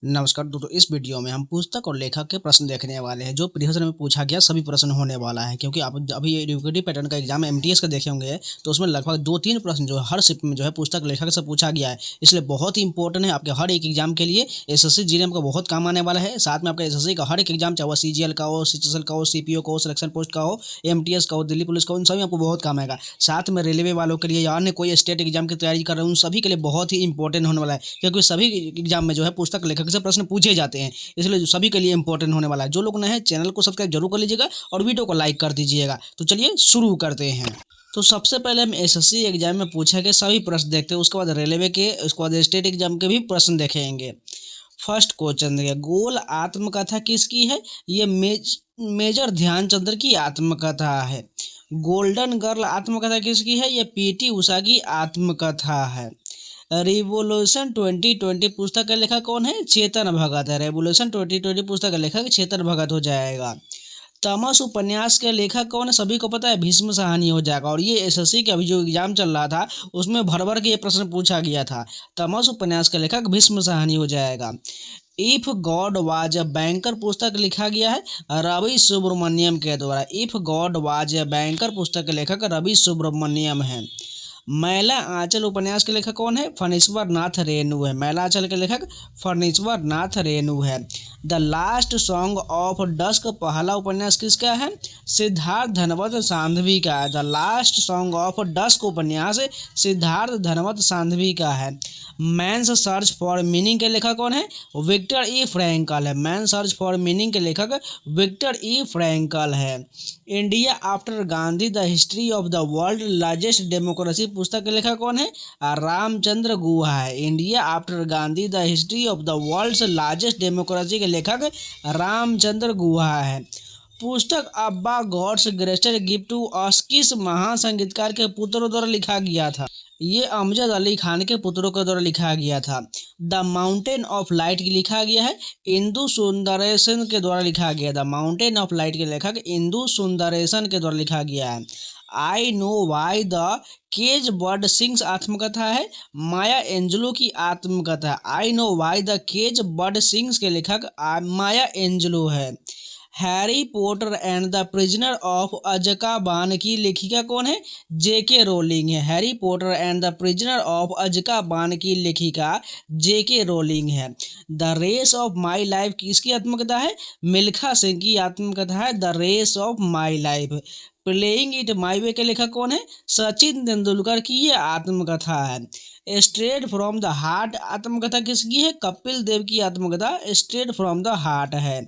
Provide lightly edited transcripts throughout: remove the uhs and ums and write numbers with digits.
नमस्कार दोस्तों, इस वीडियो में हम पुस्तक और लेखक के प्रश्न देखने वाले हैं जो प्रीवियस में पूछा गया सभी प्रश्न होने वाला है। क्योंकि आप अभी एडुकेटिव पैटर्न का एग्जाम एमटीएस का देखे होंगे तो उसमें लगभग 2-3 प्रश्न जो है हर शिफ्ट में जो है पुस्तक लेखक से पूछा गया है। इसलिए बहुत ही इंपॉर्टेंट है आपके हर एक एग्जाम के लिए। एसएससी जीडीएम का बहुत काम आने वाला है। साथ में आपका एसएससी का हर एक एग्जाम, चाहे वो सीजीएल का हो, सीजीएल का हो, सीपीओ का हो, सिलेक्शन पोस्ट का हो, एमटीएस का हो, दिल्ली पुलिस का हो, उन सभी आपको बहुत काम आएगा। साथ में रेलवे वालों के लिए या अन्य कोई स्टेट एग्जाम की तैयारी कर रहे हैं उन सभी के लिए बहुत ही इंपॉर्टेंट होने वाला है। क्योंकि सभी एग्जाम में जो है पुस्तक लेखक से प्रश्न पूछे जाते हैं, इसलिए जो सभी के लिए इंपॉर्टेंट होने वाला है। जो लोग नए हैं चैनल को सब्सक्राइब जरूर कर लीजिएगा और वीडियो को लाइक कर दीजिएगा। तो चलिए शुरू करते हैं। तो सबसे पहले हम एसएससी एग्जाम में पूछे गए सभी प्रश्न देखते हैं, उसके बाद रेलवे के, उसके बाद स्टेट एग्जाम के भी प्रश्न देखेंगे। फर्स्ट क्वेश्चन देखिए, गोल आत्मकथा किसकी है? ये मेजर ध्यानचंद्र की आत्मकथा है। गोल्डन गर्ल आत्मकथा किसकी है? ये पीटी उषा की आत्मकथा है। रिवोल्यूशन 2020 पुस्तक का लेखक कौन है? चेतन भगत है। रेवोल्यूशन 2020 पुस्तक का लेखक चेतन भगत हो जाएगा। तमस उपन्यास के लेखक कौन है? सभी को पता है, भीष्म साहनी हो जाएगा। और ये एसएससी का अभी जो एग्जाम चल रहा था उसमें भर भर के ये प्रश्न पूछा गया था। तमस उपन्यास के लेखक भीष्म साहनी हो जाएगा। If God was a banker पुस्तक लिखा गया है रवि सुब्रमण्यम के द्वारा। If God was a banker पुस्तक के लेखक रवि सुब्रमण्यम है। मैला आंचल उपन्यास के लेखक कौन है? फणीश्वर नाथ रेणु है। मैला आंचल के लेखक फणीश्वर नाथ रेणु है। The last song of dusk पहला उपन्यास किसका है? सिद्धार्थ धनवत सांधवी का है। The last song of dusk उपन्यास सिद्धार्थ धनवत सांधवी का है। मैंस सर्च फॉर मीनिंग के लेखक कौन है? विक्टर ई फ्रैंकल है। मैन सर्च फॉर मीनिंग के लेखक विक्टर ई फ्रैंकल है। India after Gandhi the history of the world largest democracy पुस्तक के लेखक कौन है? रामचंद्र गुहा है। India after Gandhi the history of the world largest democracy के लेखक रामचंद्र गुहा है। पुस्तक abba God's greatest gift to us किस महान संगीतकार के पुत्रों द्वारा लिखा गया था? ये अमजद अली खान के पुत्रों के द्वारा लिखा गया था। द माउंटेन ऑफ लाइट लिखा गया है इंदु सुंदरेशन के द्वारा लिखा गया। द माउंटेन ऑफ लाइट के लेखक इंदु सुंदरेशन के द्वारा लिखा गया है। I know why the cage bird sings आत्मकथा है माया एंजेलो की आत्मकथा। I know why the cage bird sings के लेखक माया एंजेलो है। Harry Potter and the prisoner of Azkaban की लेखिका कौन है? जेके रोलिंग है। Harry Potter and the prisoner of Azkaban की लेखिका जेके रोलिंग है। The race of my life किसकी आत्मकथा है? मिल्खा सिंह की आत्मकथा है the race of my life. Playing it my way के लेखक कौन है? सचिन तेंदुलकर की ये आत्मकथा है। स्ट्रेट फ्रॉम द हार्ट आत्मकथा किसकी है? कपिल देव की आत्मकथा स्ट्रेट फ्रॉम द हार्ट है।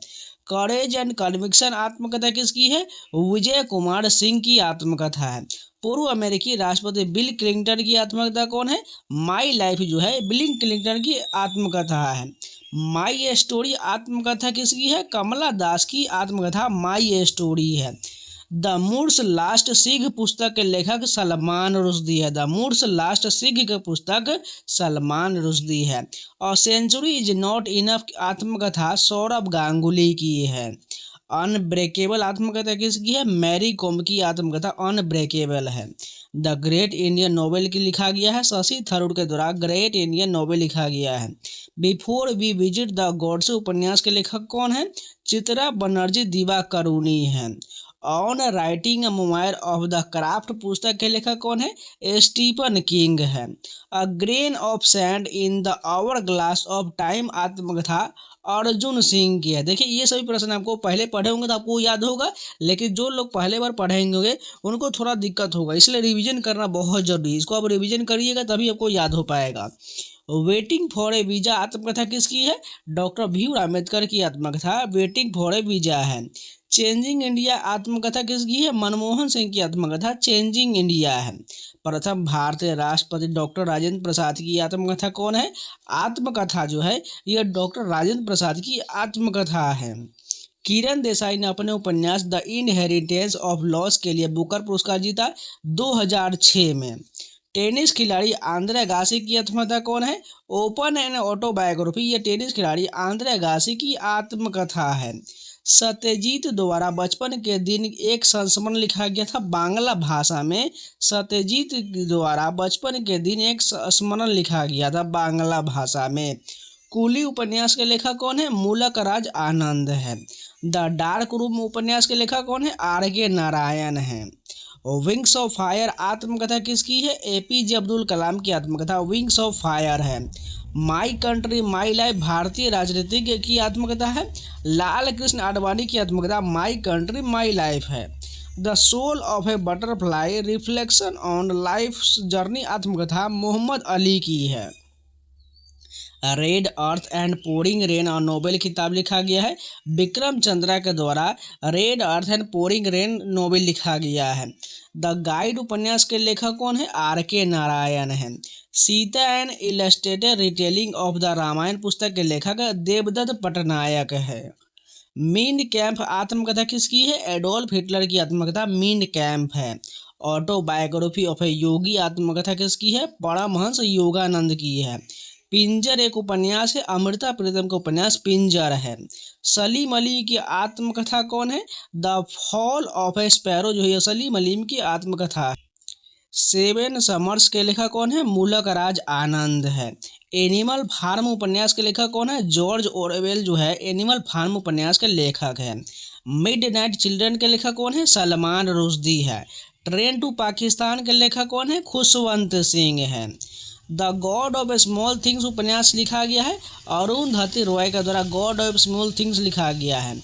करेज एंड कन्विक्शन आत्मकथा किसकी है? विजय कुमार सिंह की आत्मकथा है। पूर्व अमेरिकी राष्ट्रपति बिल क्लिंटन की आत्मकथा कौन है? माई लाइफ जो है बिल क्लिंटन की आत्मकथा है। माई स्टोरी आत्मकथा किसकी है? कमला दास की आत्मकथा माई स्टोरी है। द मूड्स लास्ट सिख पुस्तक के लेखक सलमान रुश्दी है। द मूड्स लास्ट सिख के पुस्तक सलमान रुश्दी है। और सेंचुरी इज नॉट इनफ आत्मकथा सौरभ गांगुली की है। अनब्रेकेबल आत्मकथा किसकी है? मैरी कॉम की आत्मकथा अनब्रेकेबल है। द ग्रेट इंडियन नोवेल की लिखा गया है शशि थरूर के द्वारा ग्रेट इंडियन नोवेल लिखा गया है। Before we visit the gods उपन्यास के लेखक कौन है? चित्रा बनर्जी दिवाकरुणी है। On writing a memoir of the craft पुस्तक के लेखक कौन है? स्टीफन किंग है। A grain of sand in the hour glass of time आत्मकथा अर्जुन सिंह की है। देखिए ये सभी प्रश्न आपको पहले पढ़े होंगे तो आपको याद होगा, लेकिन जो लोग पहले बार पढ़ेंगे उनको थोड़ा दिक्कत होगा, इसलिए रिवीजन करना बहुत जरूरी है। इसको आप रिवीजन करिएगा तभी आपको याद हो पाएगा। वेटिंग फॉर ए वीजा आत्मकथा किसकी है? डॉक्टर भीम अम्बेडकर की आत्मकथा वेटिंग फॉर ए वीजा है। चेंजिंग इंडिया आत्मकथा किसकी है? मनमोहन सिंह की आत्मकथा चेंजिंग इंडिया है। प्रथम भारतीय राष्ट्रपति डॉक्टर राजेंद्र प्रसाद की आत्मकथा कौन है? आत्मकथा जो है यह डॉक्टर राजेंद्र प्रसाद की आत्मकथा है। किरण देसाई ने अपने उपन्यास द इनहेरिटेंस ऑफ लॉस के लिए बुकर पुरस्कार जीता 2006 में। टेनिस खिलाड़ी आंद्रे अगासी की आत्मकथा कौन है? ओपन एंड ऑटोबायोग्राफी, ये टेनिस खिलाड़ी आंद्रे अगासी की आत्मकथा है। सत्यजीत द्वारा बचपन के दिन एक संस्मरण लिखा गया था बांग्ला भाषा में। सत्यजीत द्वारा बचपन के दिन एक संस्मरण लिखा गया था बांग्ला भाषा में। कूली उपन्यास के लेखक कौन है? मूलक राज आनंद है। द डार्क रूम उपन्यास के लेखक कौन है? आर के नारायण है। विंग्स ऑफ फायर आत्मकथा किसकी है? एपीजे अब्दुल कलाम की आत्मकथा विंग्स ऑफ फायर है। माई कंट्री माई लाइफ भारतीय राजनीतिज्ञ की आत्मकथा है। लाल कृष्ण आडवाणी की आत्मकथा माई कंट्री माई लाइफ है। The soul of a butterfly reflection on life journey आत्मकथा मोहम्मद अली की है। Red earth and pouring rain और नोबेल किताब लिखा गया है विक्रम चंद्रा के द्वारा। Red earth and pouring rain novel लिखा गया है। द गाइड उपन्यास के लेखक कौन है? आर के नारायण है। Sita and illustrated retelling of the Ramayana पुस्तक के लेखक देवदत्त पटनायक है। मीन कैंप आत्मकथा किसकी है? एडोल्फ हिटलर की आत्मकथा मीन कैंप है। ऑटोबायोग्राफी ऑफ ए योगी आत्मकथा किसकी है? परमहंस योगानंद की है। पिंजर एक उपन्यास है। अमृता प्रीतम का उपन्यास पिंजर है। सलीम अली की आत्मकथा कौन है? The fall of A sparrow जो है सलीम अली की आत्मकथा है। सेवन समर्स के लेखक कौन है? मूलक राज आनंद है। एनिमल फार्म उपन्यास के लेखक कौन है? जॉर्ज ऑरवेल जो है एनिमल फार्म उपन्यास के लेखक है। मिड नाइट चिल्ड्रन के लेखक कौन है? सलमान रुश्दी है। ट्रेन टू पाकिस्तान के लेखक कौन है? खुशवंत सिंह है। The god of small things उपन्यास लिखा गया है अरुंधति रॉय के द्वारा गॉड ऑफ स्मॉल थिंग्स लिखा गया है।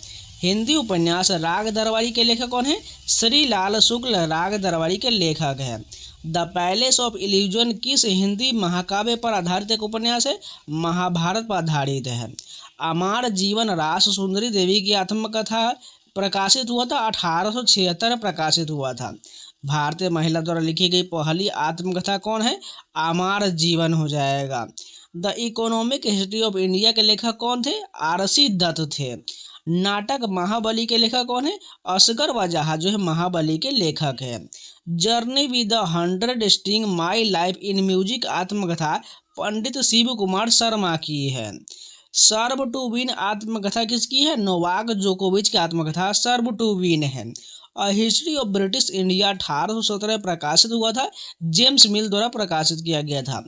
हिंदी उपन्यास राग दरबारी के लेखक कौन है? श्री लाल शुक्ल राग दरबारी के लेखक है। द पैलेस ऑफ इल्यूजन किस हिंदी महाकाव्य पर आधारित एक उपन्यास है? महाभारत पर आधारित है। अमार जीवन रास सुंदरी देवी की आत्मकथा प्रकाशित हुआ था 1876 में प्रकाशित हुआ था। भारतीय महिला द्वारा लिखी गई पहली आत्मकथा कौन है? अमार जीवन हो जाएगा। The economic history of India के लेखक कौन थे? आरसी दत्त थे। नाटक महाबली के लेखक कौन है? असगर वजाहा जो है महाबली के लेखक है। Journey with the 100 string my life in music आत्मकथा पंडित शिव कुमार शर्मा की है। सर्व टू विन आत्मकथा किसकी है? नोवाक जोकोविच की आत्मकथा सर्व टू विन है। हिस्ट्री ऑफ ब्रिटिश इंडिया 1817 प्रकाशित हुआ था। जेम्स मिल द्वारा प्रकाशित किया गया था।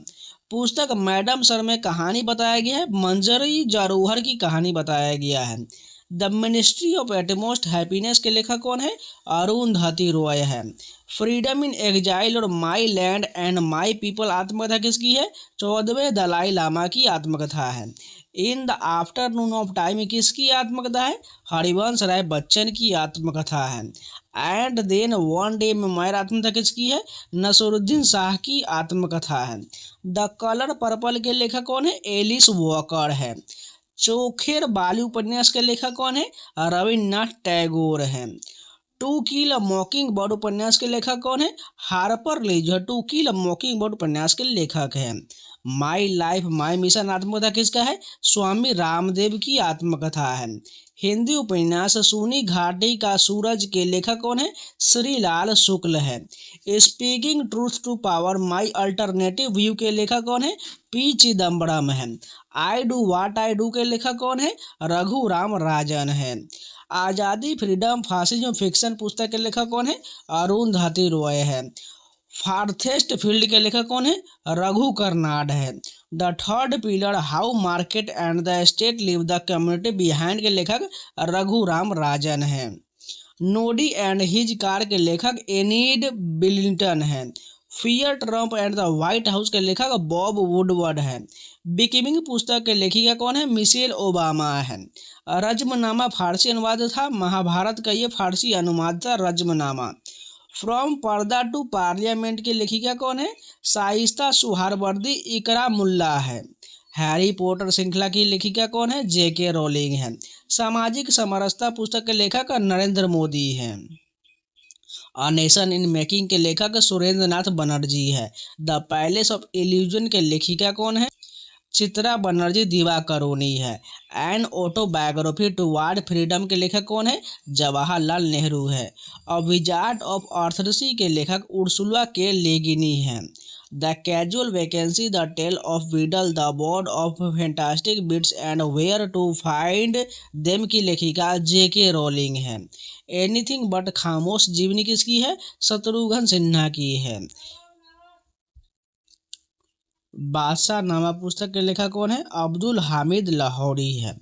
पुस्तक मैडम सर में कहानी बताया गया है। मंजरी जारोहर की कहानी बताया गया है। The ministry of utmost happiness के लेखक कौन है? अरुंधति रॉय है। फ्रीडम इन एग्जाइल और my land and my people आत्मकथा किसकी है? 14वें दलाई लामा की आत्मकथा है। In the afternoon of time किसकी आत्मकथा है? हरिवंश राय बच्चन की आत्मकथा है। And then one day memoir आत्मकथा किसकी है? नसरुद्दीन शाह की आत्मकथा है। द कलर पर्पल के लेखक कौन है? एलिस वॉकर है। चोखेर बाली उपन्यास के लेखक कौन है? रविन्द्रनाथ टैगोर है। टू किल अ मॉकिंग बर्ड उपन्यास के लेखक कौन है? हार्पर ली जो टू किल अ मॉकिंग बर्ड उपन्यास के लेखक है। माई लाइफ माई मिशन आत्मकथा किसका है? स्वामी रामदेव की आत्मकथा है। हिंदी उपन्यास सूनी घाटी का सूरज के लेखक कौन है? श्री लाल शुक्ल है। Speaking truth to power my alternative view के लेखक कौन है? पी चिदम्बरम है। I do watt I do के लेखक कौन है? रघुराम राजन है। आज़ादी फ्रीडम फासिज्म फिक्शन पुस्तक के लेखक कौन है? अरुंधति रॉय है। फार्थेस्ट फील्ड के लेखक कौन है? रघु कर्नाड है। The third pillar how market and the state live the community behind के लेखक रघुराम राजन है। नोडी एंड हिज कार के लेखक एनीड बिलिंगटन है। Fear Trump and the white house के लेखक बॉब वुडवर्ड है। बिकिमिंग पुस्तक के लेखिका कौन है? मिशेल ओबामा है। रज्मनामा फारसी अनुवाद था। महाभारत का ये फारसी अनुवाद था रज्मनामा। फ्रॉम पर्दा टू पार्लियामेंट की लेखिका कौन है? शाइस्ता सुहारवर्दी इकरा मुल्ला है। हैरी पॉटर श्रृंखला की लेखिका कौन है? जेके रोलिंग है। सामाजिक समरसता पुस्तक के लेखक नरेंद्र मोदी हैं। अ नेशन इन मेकिंग के लेखक सुरेंद्र नाथ बनर्जी है। द पैलेस ऑफ इल्यूजन के लेखिका कौन है? चित्रा बनर्जी दिवाकरुणी है। एन ऑटोबायोग्राफी टुवार्ड फ्रीडम के लेखक कौन है? जवाहरलाल नेहरू है। अ विजार्ड ऑफ ऑर्थोडॉक्सी के लेखक उर्सुला के लेगिनी हैं। The casual vacancy the tale of Beedle the bard of fantastic beasts and where to find them की लेखिका जेके रोलिंग है। एनीथिंग बट खामोश जीवनी किसकी है? शत्रुघ्न सिन्हा की है। बादशाह नामा पुस्तक के लेखक कौन है? अब्दुल हामिद लाहौरी है।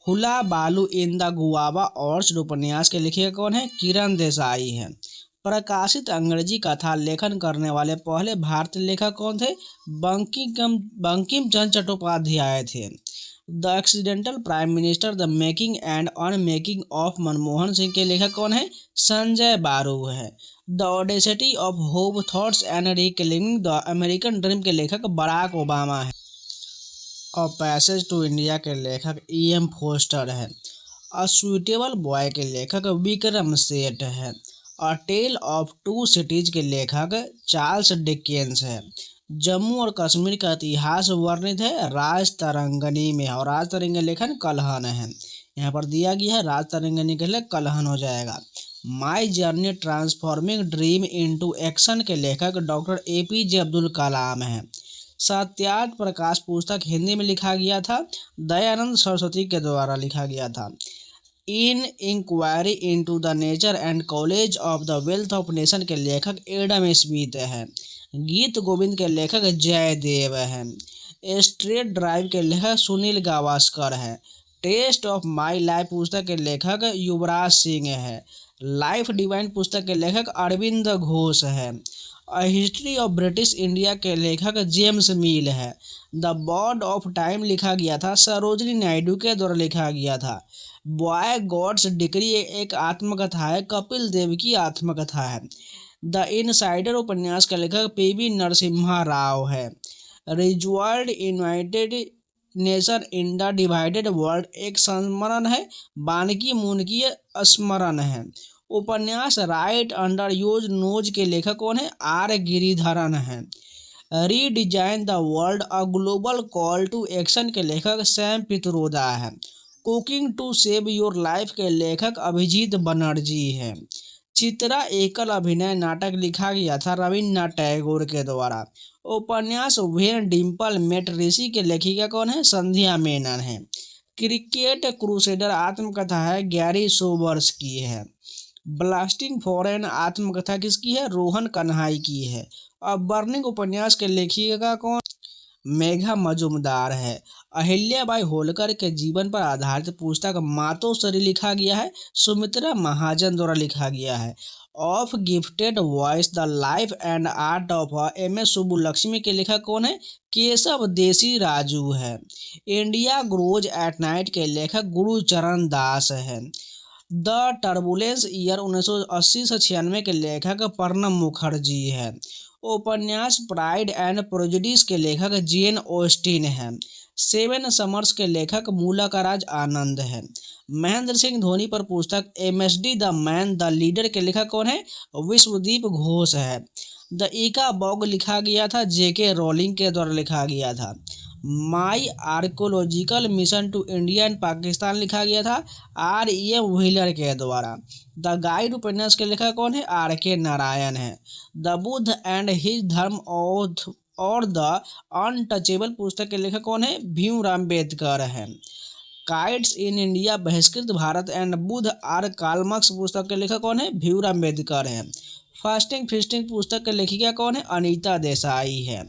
हुला बालू इन द गुआवा ऑर्चर्ड उपन्यास के लेखक कौन है? किरण देसाई है। प्रकाशित अंग्रेजी कथा लेखन करने वाले पहले भारतीय लेखक कौन थे? बंकिम चंद्र चट्टोपाध्याय थे। The accidental prime minister the making and unmaking of Manmohan Singh के लेखक कौन है? संजय बारू है। The audacity of hope thoughts and reclaiming the American dream के लेखक बराक ओबामा है। और पैसेज टू इंडिया के लेखक E.M. फोस्टर है। अ सुइटेबल बॉय के लेखक विक्रम सेठ है। अ टेल ऑफ टू सिटीज के लेखक चार्ल्स डिकेंस है। जम्मू और कश्मीर का इतिहास वर्णित है राज तरंगनी में, और राज तरंगनी लेखन कल्हण है। यहाँ पर दिया गया है राज तरंगनी के लिए कल्हण हो जाएगा। माई journey transforming dream into action के लेखक डॉक्टर APJ अब्दुल कलाम है। सत्यार्थ प्रकाश पुस्तक हिंदी में लिखा गया था, दयानंद सरस्वती के द्वारा लिखा गया था। In inquiry into the nature and college of the wealth of nation के लेखक एडम स्मिथ है। गीत गोविंद के लेखक जयदेव है। स्ट्रेट ड्राइव के लेखक सुनील गावस्कर है। टेस्ट ऑफ माई लाइफ पुस्तक के लेखक युवराज सिंह है। लाइफ डिवाइन पुस्तक के लेखक अरविंद घोष है। A history of British India के लेखक जेम्स मिल है। द बॉर्ड ऑफ टाइम लिखा गया था सरोजनी नायडू के द्वारा लिखा गया था। बॉय गॉड्स डिक्री एक आत्मकथा है, कपिल देव की आत्मकथा है। द इनसाइडर उपन्यास का लेखक PV नरसिम्हा राव है। Resolve United nation in the divided world एक संस्मरण है, बानकी मुनकी स्मरण है। उपन्यास राइट अंडर यूज नोज के लेखक कौन है? R गिरिधरन है। Redesign the world a global call to action के लेखक सैम पित्रोदा है। Cooking to save your life के लेखक अभिजीत बनर्जी है। चित्रा एकल अभिनय नाटक लिखा गया था रविन्द्रनाथ टैगोर के द्वारा। उपन्यास व्हेन डिम्पल मेट ऋषि के लेखिका कौन है? संध्या मेनन है। क्रिकेट क्रूसेडर आत्मकथा है गैरी सोबर्स की है। ब्लास्टिंग फॉरेन आत्मकथा किसकी है? रोहन कन्हाई की है। अब बर्निंग उपन्यास के लेखिका कौन? मेघा मजुमदार है। अहिल्याबाई होलकर के जीवन पर आधारित पुस्तक मातोश्री लिखा गया है, सुमित्रा महाजन द्वारा लिखा गया है। Of gifted voice the life and art of M.A. Subbulakshmi के लेखक कौन है? केशव देसी राजू है। इंडिया ग्रोज एट नाइट के लेखक गुरुचरण दास है। द टर्बुलेंस ईयर 1980 से 96 के लेखक प्रणब मुखर्जी है। उपन्यास प्राइड एंड प्रेजुडिस के लेखक जेन ऑस्टिन है। सेवन समर्स के लेखक मूलाकाराज आनंद है। महेंद्र सिंह धोनी पर पुस्तक MSD the man the leader के लेखक कौन है? विश्वदीप घोष है। द ईका बॉग लिखा गया था JK रोलिंग के द्वारा लिखा गया था। My archaeological mission to India and Pakistan लिखा गया था R.E.M. व्हीलर के द्वारा। द गाइड उपन्यास के लेखक कौन है? R.K. नारायण है। द बुद्ध एंड हिज धर्म और द अनटचेबल पुस्तक के लेखक कौन है? भीमराव अम्बेडकर है। काइट्स इन इंडिया बहिष्कृत भारत एंड बुद्ध आर काल्मक्स पुस्तक के लेखक कौन है? भीमराव अम्बेडकर है। फास्टिंग फिस्टिंग पुस्तक के लेखिका कौन है? अनीता देसाई है।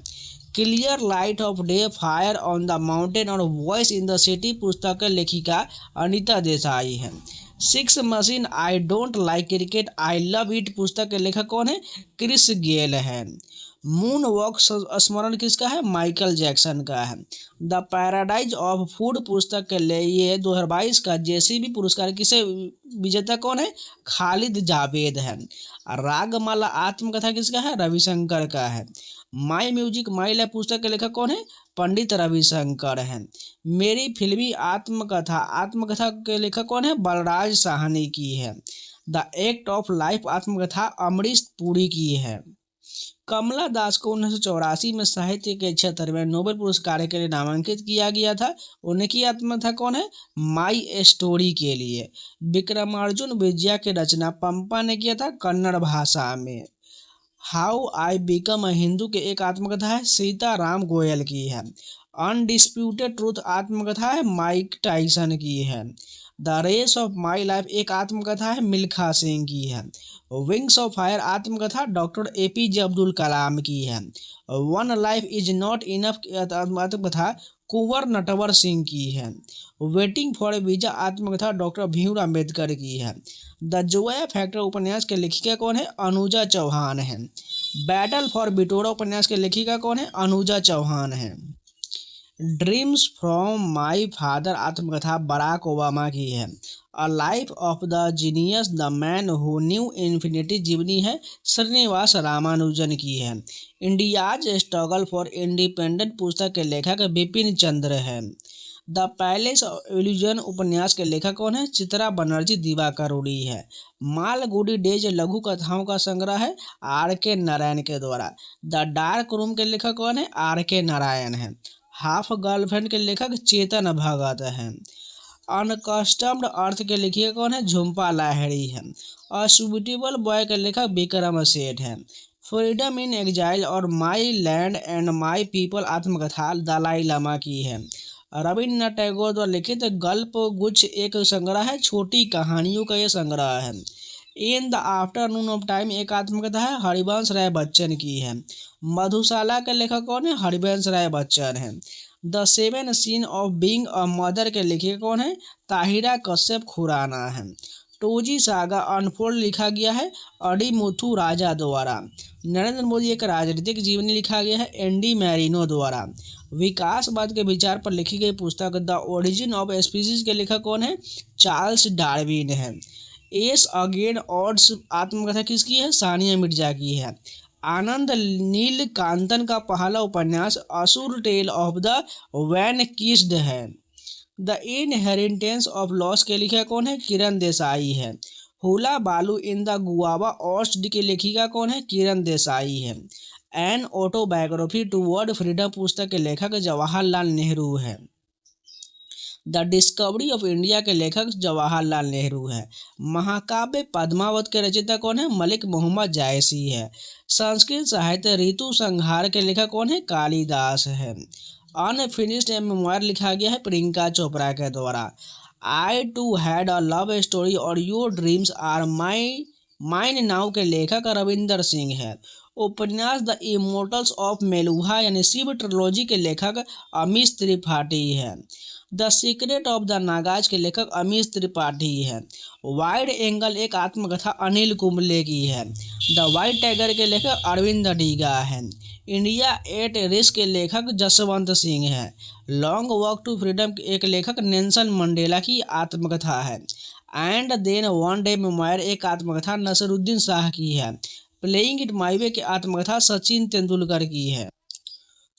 Clear light of day fire on the mountain और वॉइस इन द सिटी पुस्तक के लेखिका अनीता देसाई है। Six machine I don't like cricket I love it पुस्तक के लेखक कौन है? क्रिस गेल है। मून वॉक स्मरण किसका है? माइकल जैक्सन का है। द पैराडाइज ऑफ फूड पुस्तक के लिए 2022 का JCB पुरस्कार किसे विजेता कौन है? खालिद जावेद है। रागमाला आत्मकथा किसका है? रविशंकर का है। माई म्यूजिक माई लाइफ पुस्तक के लेखक कौन है? पंडित रविशंकर है। मेरी फिल्मी आत्मकथा के लेखक कौन है? बलराज साहनी की है। द एक्ट ऑफ लाइफ आत्मकथा अमरीश पुरी की है। कमला दास को 1984 में साहित्य के क्षेत्र में नोबेल पुरस्कार के लिए नामांकित किया गया था। उनकी आत्मकथा कौन है? माई स्टोरी के लिए। विक्रमार्जुन विजया की रचना पंपा ने किया था कन्नड़ भाषा में। How I become a Hindu के एक आत्मकथा है सीताराम गोयल की है। अनडिस्प्यूटेड ट्रूथ आत्मकथा है माइक टाइसन की है। The race of my life एक आत्मकथा है मिल्खा सिंह की है। विंग्स ऑफ फायर आत्मकथा डॉक्टर APJ अब्दुल कलाम की है। One life is not enough आत्मकथा कुंवर नटवर सिंह की है। वेटिंग फॉर ए वीजा आत्मकथा डॉक्टर भीमराव अम्बेडकर की है। द जोया फैक्टर उपन्यास के लेखिका कौन है? अनुजा चौहान है। बैटल फॉर बिटोरा उपन्यास के लेखिका कौन है? अनुजा चौहान है। ड्रीम्स फ्रॉम माई फादर आत्मकथा बराक ओबामा की है। A life of the genius the man who knew infinity जीवनी है श्रीनिवास रामानुजन की है। इंडियाज स्ट्रगल फॉर इंडिपेंडेंट पुस्तक के लेखक बिपिन चंद्र है। द पैलेस ऑफ इल्यूजन उपन्यास के लेखक कौन है? चित्रा बनर्जी दिवाकरुणी है। मालगुडी डेज लघु कथाओं का संग्रह है RK नारायण के द्वारा। द डार्क रूम के लेखक कौन है? RK नारायण है। हाफ गर्लफ्रेंड के लेखक चेतन भगत हैं। अनकस्टम्ड अर्थ के लेखक कौन है? झुम्पा लाहिड़ी है। अनसुइटेबल बॉय के लेखक विक्रम सेठ है। फ्रीडम इन एग्जाइल और my land and my people आत्मकथा दलाई लामा की है। रविन्द्रनाथ टैगोर द्वारा लिखित गल्प गुच्छ एक संग्रह है, छोटी कहानियों का यह संग्रह है। In the afternoon of time एक आत्मकथा है, हरिवंश राय बच्चन की है। मधुशाला के लेखक कौन है? हरिवंश राय बच्चन है। The seven sins of being a mother के लेखक कौन है? ताहिरा कश्यप खुराना है। टोजी सागा अनफोल्ड लिखा गया है अडिमुथु राजा द्वारा। नरेंद्र मोदी एक राजनीतिक जीवनी लिखा गया है ND मैरिनो द्वारा। विकासवाद के विचार पर लिखी गई पुस्तक द ओरिजिन ऑफ स्पीसीज के लेखक कौन है? चार्ल्स डार्विन है। एस अगेन ऑड्स आत्मकथा किसकी है? सानिया मिर्जा की है। आनंद नील कांतन का पहला उपन्यास Asura tale of the vanquished है। द इनहेरिटेंस ऑफ लॉस के लेखक कौन है? किरण देसाई है। हुला बालू इन द गुआवा ऑर्चर्ड की लेखिका कौन है? किरण देसाई है। एन ऑटोबायोग्राफी टूवर्ड फ्रीडम पुस्तक के लेखक जवाहरलाल नेहरू है। द डिस्कवरी ऑफ इंडिया के लेखक जवाहरलाल नेहरू है। महाकाव्य पद्मावत के रचयिता कौन है? मलिक मोहम्मद जायसी है। संस्कृत साहित्य ऋतु संहार के लेखक कौन है? कालिदास है। अनफिनिश्ड मेमोयर लिखा गया है प्रियंका चोपड़ा के द्वारा। I too had a love story और your dreams are mine now के लेखक रविंदर सिंह है। उपन्यास द इमोर्टल्स ऑफ मेलुहा यानी शिव ट्रिलॉजी के लेखक अमीश त्रिपाठी है। The secret of the Nagas के लेखक अमीश त्रिपाठी है। वाइड एंगल एक आत्मकथा अनिल कुंबले की है। द वाइट टाइगर के लेखक अरविंद अडिगा है। इंडिया एट रिस्क के लेखक जसवंत सिंह है। लॉन्ग वॉक टू फ्रीडम एक लेखक नेल्सन मंडेला की आत्मकथा है। And then one day memoir एक आत्मकथा नसरुद्दीन शाह की है। प्लेइंग इट माई वे की आत्मकथा सचिन तेंदुलकर की है।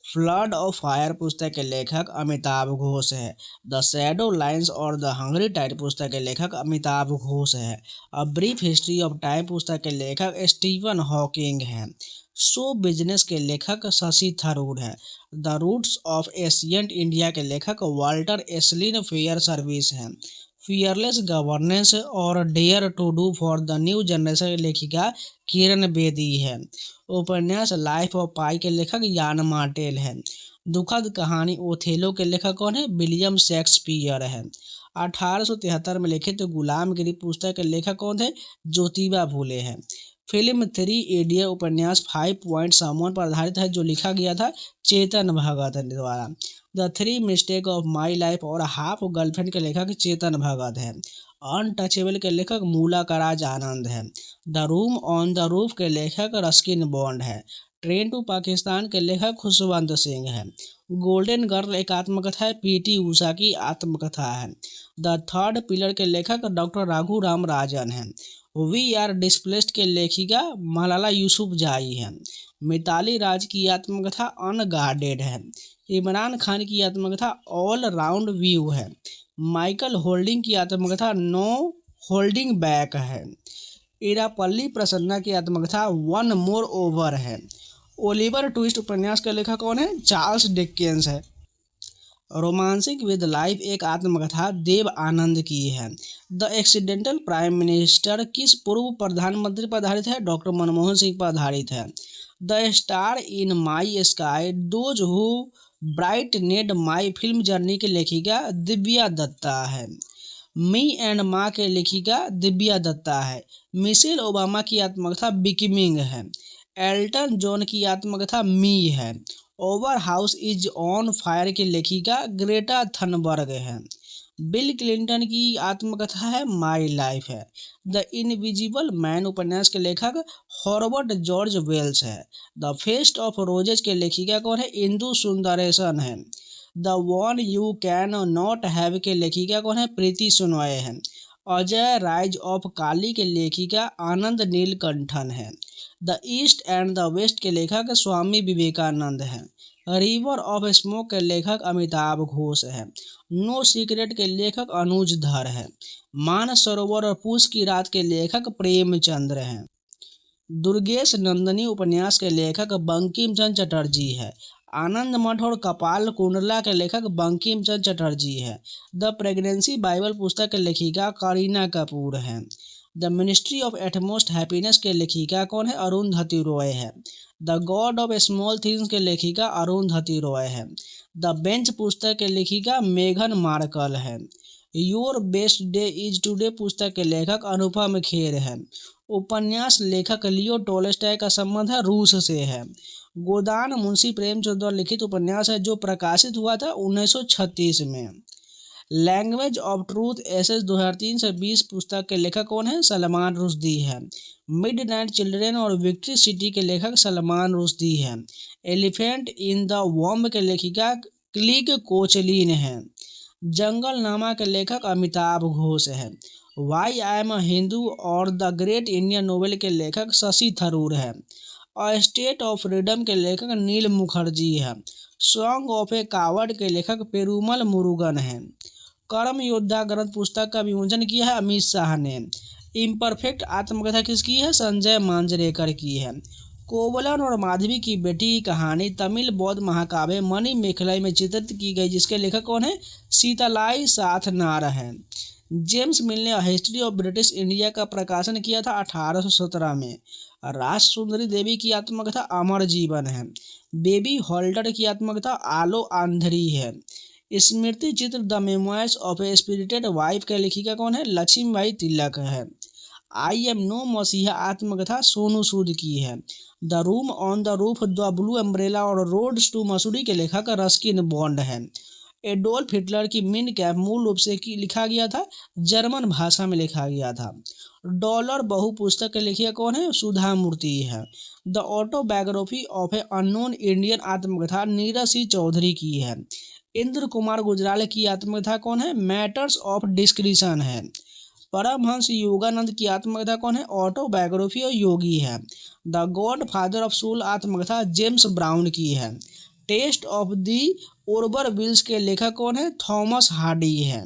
फ्लड ऑफ फायर पुस्तक के लेखक अमिताभ घोष है। द शैडो लाइन्स और द हंग्री टाइड पुस्तक के लेखक अमिताभ घोष है। A brief history of time पुस्तक के लेखक स्टीफन हॉकिंग है। शो बिजनेस के लेखक शशि थरूर है। The roots of ancient India के लेखक वाल्टर एस्लिन फेयर सर्विस है। फियरलेस गवर्नेंस और dare to do for the new generation की लेखिका किरण बेदी है। उपन्यास लाइफ ऑफ पाई के लेखक यान मार्टेल है। दुखद कहानी ओथेलो के लेखक कौन है? विलियम शेक्सपियर है। 1873 में लिखित गुलामगिरी पुस्तक के लेखक कौन थे? ज्योतिबा फूले हैं। फिल्म 3 इडियट उपन्यास 5 पॉइंट समवन पर आधारित है जो लिखा गया था चेतन भगत द्वारा। The 3 mistake of my life और हाफ गर्लफ्रेंड के लेखक चेतन भगत है। अनटचेबल के लेखक मूलाकराज आनंद है। The room on the roof के लेखक रस्किन बॉन्ड है। ट्रेन टू पाकिस्तान के लेखक खुशवंत सिंह है। गोल्डन गर्ल एक आत्मकथा है PT उषा की आत्मकथा है। द थर्ड पिलर के लेखक डॉक्टर राघु राम राजन है। वी आर डिस्प्लेस्ड के लेखिका मलाला यूसुफजाई है। मिताली राज की आत्मकथा अनगार्डेड है। इमरान खान की आत्मकथा ऑल राउंड व्यू है। माइकल होल्डिंग की आत्मकथा नो होल्डिंग बैक है। इरापल्ली प्रसन्ना की आत्मकथा वन मोर ओवर है। ओलिवर ट्विस्ट उपन्यास का लेखक कौन है? चार्ल्स डिकेंस है। रोमांसिंग विद लाइफ एक आत्मकथा देव आनंद की है। द एक्सीडेंटल प्राइम मिनिस्टर किस पूर्व प्रधानमंत्री पर आधारित है? डॉक्टर मनमोहन सिंह पर आधारित है। The star in my sky those who brightened my film journey की लेखिका दिव्या दत्ता है। मी एंड माँ के लेखिका दिव्या दत्ता है। मिशेल ओबामा की आत्मकथा बिकमिंग है। एल्टन जॉन की आत्मकथा मी है। Over house is on fire की लेखिका ग्रेटा थनबर्ग है। बिल क्लिंटन की आत्मकथा है माई लाइफ है। द इनविजिबल मैन उपन्यास के लेखक हॉर्बर्ट जॉर्ज वेल्स है। द फेस्ट ऑफ रोजेज के लेखिका कौन है? इंदु सुंदरेशन है। The one you can not have के लेखिका कौन है? प्रीति सुनॉय है। अजय राइज ऑफ काली के लेखिका आनंद नीलकंठन है। The east and the west के लेखक स्वामी विवेकानंद है। रिवर ऑफ स्मोक के लेखक अमिताभ घोष है। नो सीक्रेट के लेखक अनुज धर है। मानसरोवर और पूस की रात के लेखक प्रेमचंद्र हैं। दुर्गेश नंदिनी उपन्यास के लेखक बंकिम चंद्र चटर्जी है। आनंद मठ और कपाल कुंडला के लेखक बंकिम चंद्र चटर्जी है। द प्रेगनेंसी बाइबल पुस्तक के लेखिका करीना कपूर है। The ministry of utmost happiness के लेखिका कौन है? अरुंधति रॉय है। The god of small things के लेखिका अरुंधति रॉय है। द बेंच पुस्तक के लेखिका मेघन मार्कल है। Your best day is today पुस्तक के लेखक अनुपम खेर है। उपन्यास लेखक लियो टॉल्स्टॉय का संबंध है रूस से है। गोदान मुंशी प्रेमचंद द्वारा लिखित उपन्यास है जो प्रकाशित हुआ था 1936 में। लैंग्वेज ऑफ ट्रूथ एसेस 2003 से 20 पुस्तक के लेखक कौन है? सलमान रुश्दी है। मिडनाइट चिल्ड्रेन और विक्ट्री सिटी के लेखक सलमान रुश्दी है। एलिफेंट इन द वॉम्ब के लेखिका क्लिक कोचलिन है। जंगल नामा के लेखक अमिताभ घोष है। Why I am a Hindu और द ग्रेट इंडियन नोवेल के लेखक शशि थरूर है। अ स्टेट ऑफ फ्रीडम के लेखक नील मुखर्जी है। सॉन्ग ऑफ ए कावर्ड के लेखक पेरुमल मुरुगन है। कर्म योद्धा ग्रंथ पुस्तक का विमोचन किया है अमित शाह ने। इम्परफेक्ट आत्मकथा किसकी है? संजय मांजरेकर की है। कोवलन और माधवी की बेटी की कहानी तमिल बौद्ध महाकाव्य मणि मेखलाई में चित्रित की गई जिसके लेखक कौन है? सीतालाई साथनार है। जेम्स मिल ने हिस्ट्री ऑफ ब्रिटिश इंडिया का प्रकाशन किया था 1817 में। राज सुंदरी देवी की आत्मकथा अमर जीवन है। बेबी होल्डर की आत्मकथा आलो आंधरी है। स्मृति चित्र the memoirs of A spirited wife के लेखिका कौन है? लक्ष्मीबाई तिलक है। आई एम नो मसीहा आत्मकथा सोनू सूद की है। The room on the roof the blue umbrella और रोड्स टू मसूरी के लेखक रस्किन बॉन्ड है। एडोल्फ हिटलर की मिन कैप मूल रूप से लिखा गया था जर्मन भाषा में लिखा गया था। डॉलर बहु पुस्तक के लेखिका कौन है? सुधा मूर्ति है। The autobiography of A unknown Indian आत्मकथा नीरज सिंह चौधरी की है। इंद्र कुमार गुजराल की आत्मकथा कौन है? मैटर्स ऑफ डिस्क्रिशन है। परमहंस योगानंद की आत्मकथा कौन है? ऑटोबायोग्राफी और योगी है। The godfather of soul आत्मकथा जेम्स ब्राउन की है। Tess of the Urbervilles के लेखक कौन है? थॉमस हार्डी है।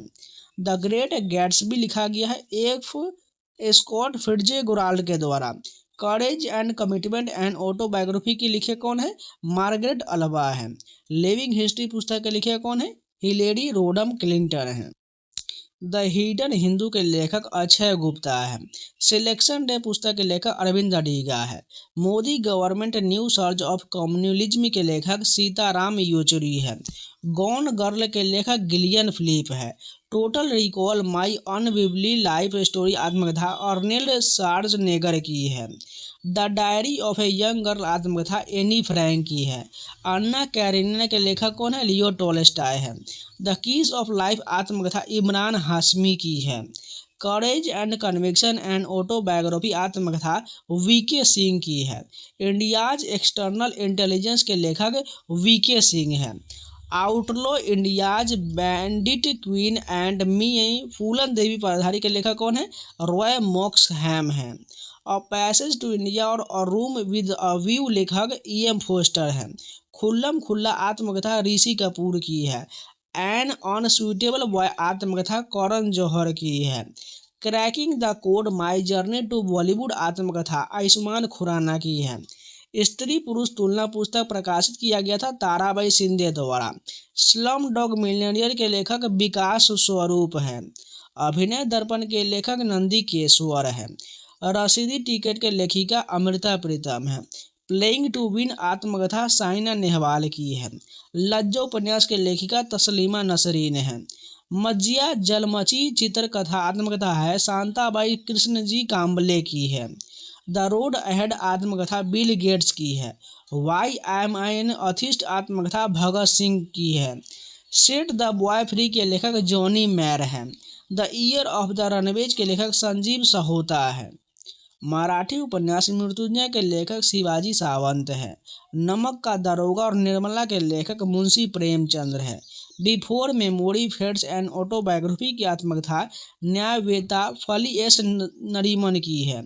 द ग्रेट गैट्सबी लिखा गया है एफ स्कॉट फिट्जगेराल्ड के द्वारा। Courage and commitment and autobiography की लिखे कौन है? मार्गरेट अल्वा है। लिविंग हिस्ट्री पुस्तक के लिखे कौन है? हिलेरी रोडम क्लिंटन है। द हिडन हिंदू के लेखक अक्षय गुप्ता है। सिलेक्शन डे पुस्तक के लेखक अरविंद अडिगा है। Modi government new surge of communalism के लेखक सीताराम येचुरी है। गॉन गर्ल के लेखक गिलियन फिलिप है। टोटल रिकॉल माई अनविवली लाइफ स्टोरी आत्मकथा अर्नेल्ड शार्ज़नेगर की है। The diary of a young girl आत्मकथा एनी फ्रैंक की है। अन्ना कैरेनिना के लेखक कौन है? लियो टॉल्स्टॉय है। द कीज ऑफ लाइफ आत्मकथा इमरान हाशमी की है। Courage and conviction and autobiography आत्मकथा वीके सिंह की है। इंडियाज एक्सटर्नल इंटेलिजेंस के लेखक वीके सिंह है। Outlaw India's bandit queen and me Phoolan Devi परधारी के लेखक कौन है? रॉय मॉक्सहैम है। अ पैसेज टू इंडिया और अ रूम विद अ व्यू लेखक E.M. फोस्टर है। खुल्लम खुल्ला आत्मकथा ऋषि कपूर की है। एन अनसुइटेबल बॉय आत्मकथा करण जौहर की है। Cracking the code my journey to Bollywood आत्मकथा आयुष्मान खुराना की है। स्त्री पुरुष तुलना पुस्तक प्रकाशित किया गया था ताराबाई शिंदे द्वारा। स्लम डॉग मिलियनियर के लेखक विकास स्वरूप है। अभिनय दर्पण के लेखक नंदी केशवर है। रसीदी टिकट के लेखिका अमृता प्रीतम है। प्लेइंग टू विन आत्मकथा साइना नेहवाल की है। लज्जा उपन्यास के लेखिका तस्लीमा नसरीन है। मज्जिया जलमची चित्रकथा आत्मकथा है शांताबाई कृष्णजी कांबले की है। द रोड अहेड आत्मकथा बिल गेट्स की है। वाई एम आई एन अथिस्ट आत्मकथा भगत सिंह की है। सेट द बॉय फ्री के लेखक जॉनी मैर हैं। The year of the runways के लेखक संजीव सहोता है। मराठी उपन्यास मृत्युंजय के लेखक शिवाजी सावंत है। नमक का दरोगा और निर्मला के लेखक मुंशी प्रेमचंद्र है। Before memory fades and autobiography की आत्मकथा न्यायवेता फली एस नरीमन की है।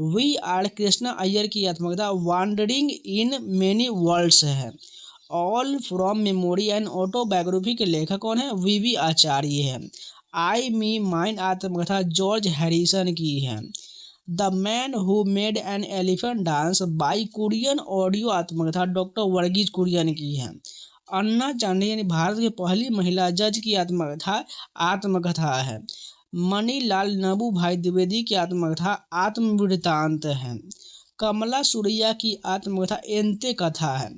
वी आर कृष्णा अय्यर की आत्मकथा वांडरिंग इन मेनी वर्ल्ड्स है। All from memory and autobiography के लेखक कौन है? वी आचार्य है। आई मी माइन आत्मकथा जॉर्ज हैरिसन की है। The man who made an elephant dance by Kurien audio आत्मकथा डॉक्टर वर्गीज कुरियन की है। अन्ना चांडी यानी भारत की पहली महिला जज की आत्मकथा है। मणिलाल नबू भाई द्विवेदी की आत्मकथा आत्मवृतांत है। कमला सुरैया की आत्मकथा एंते कथा है।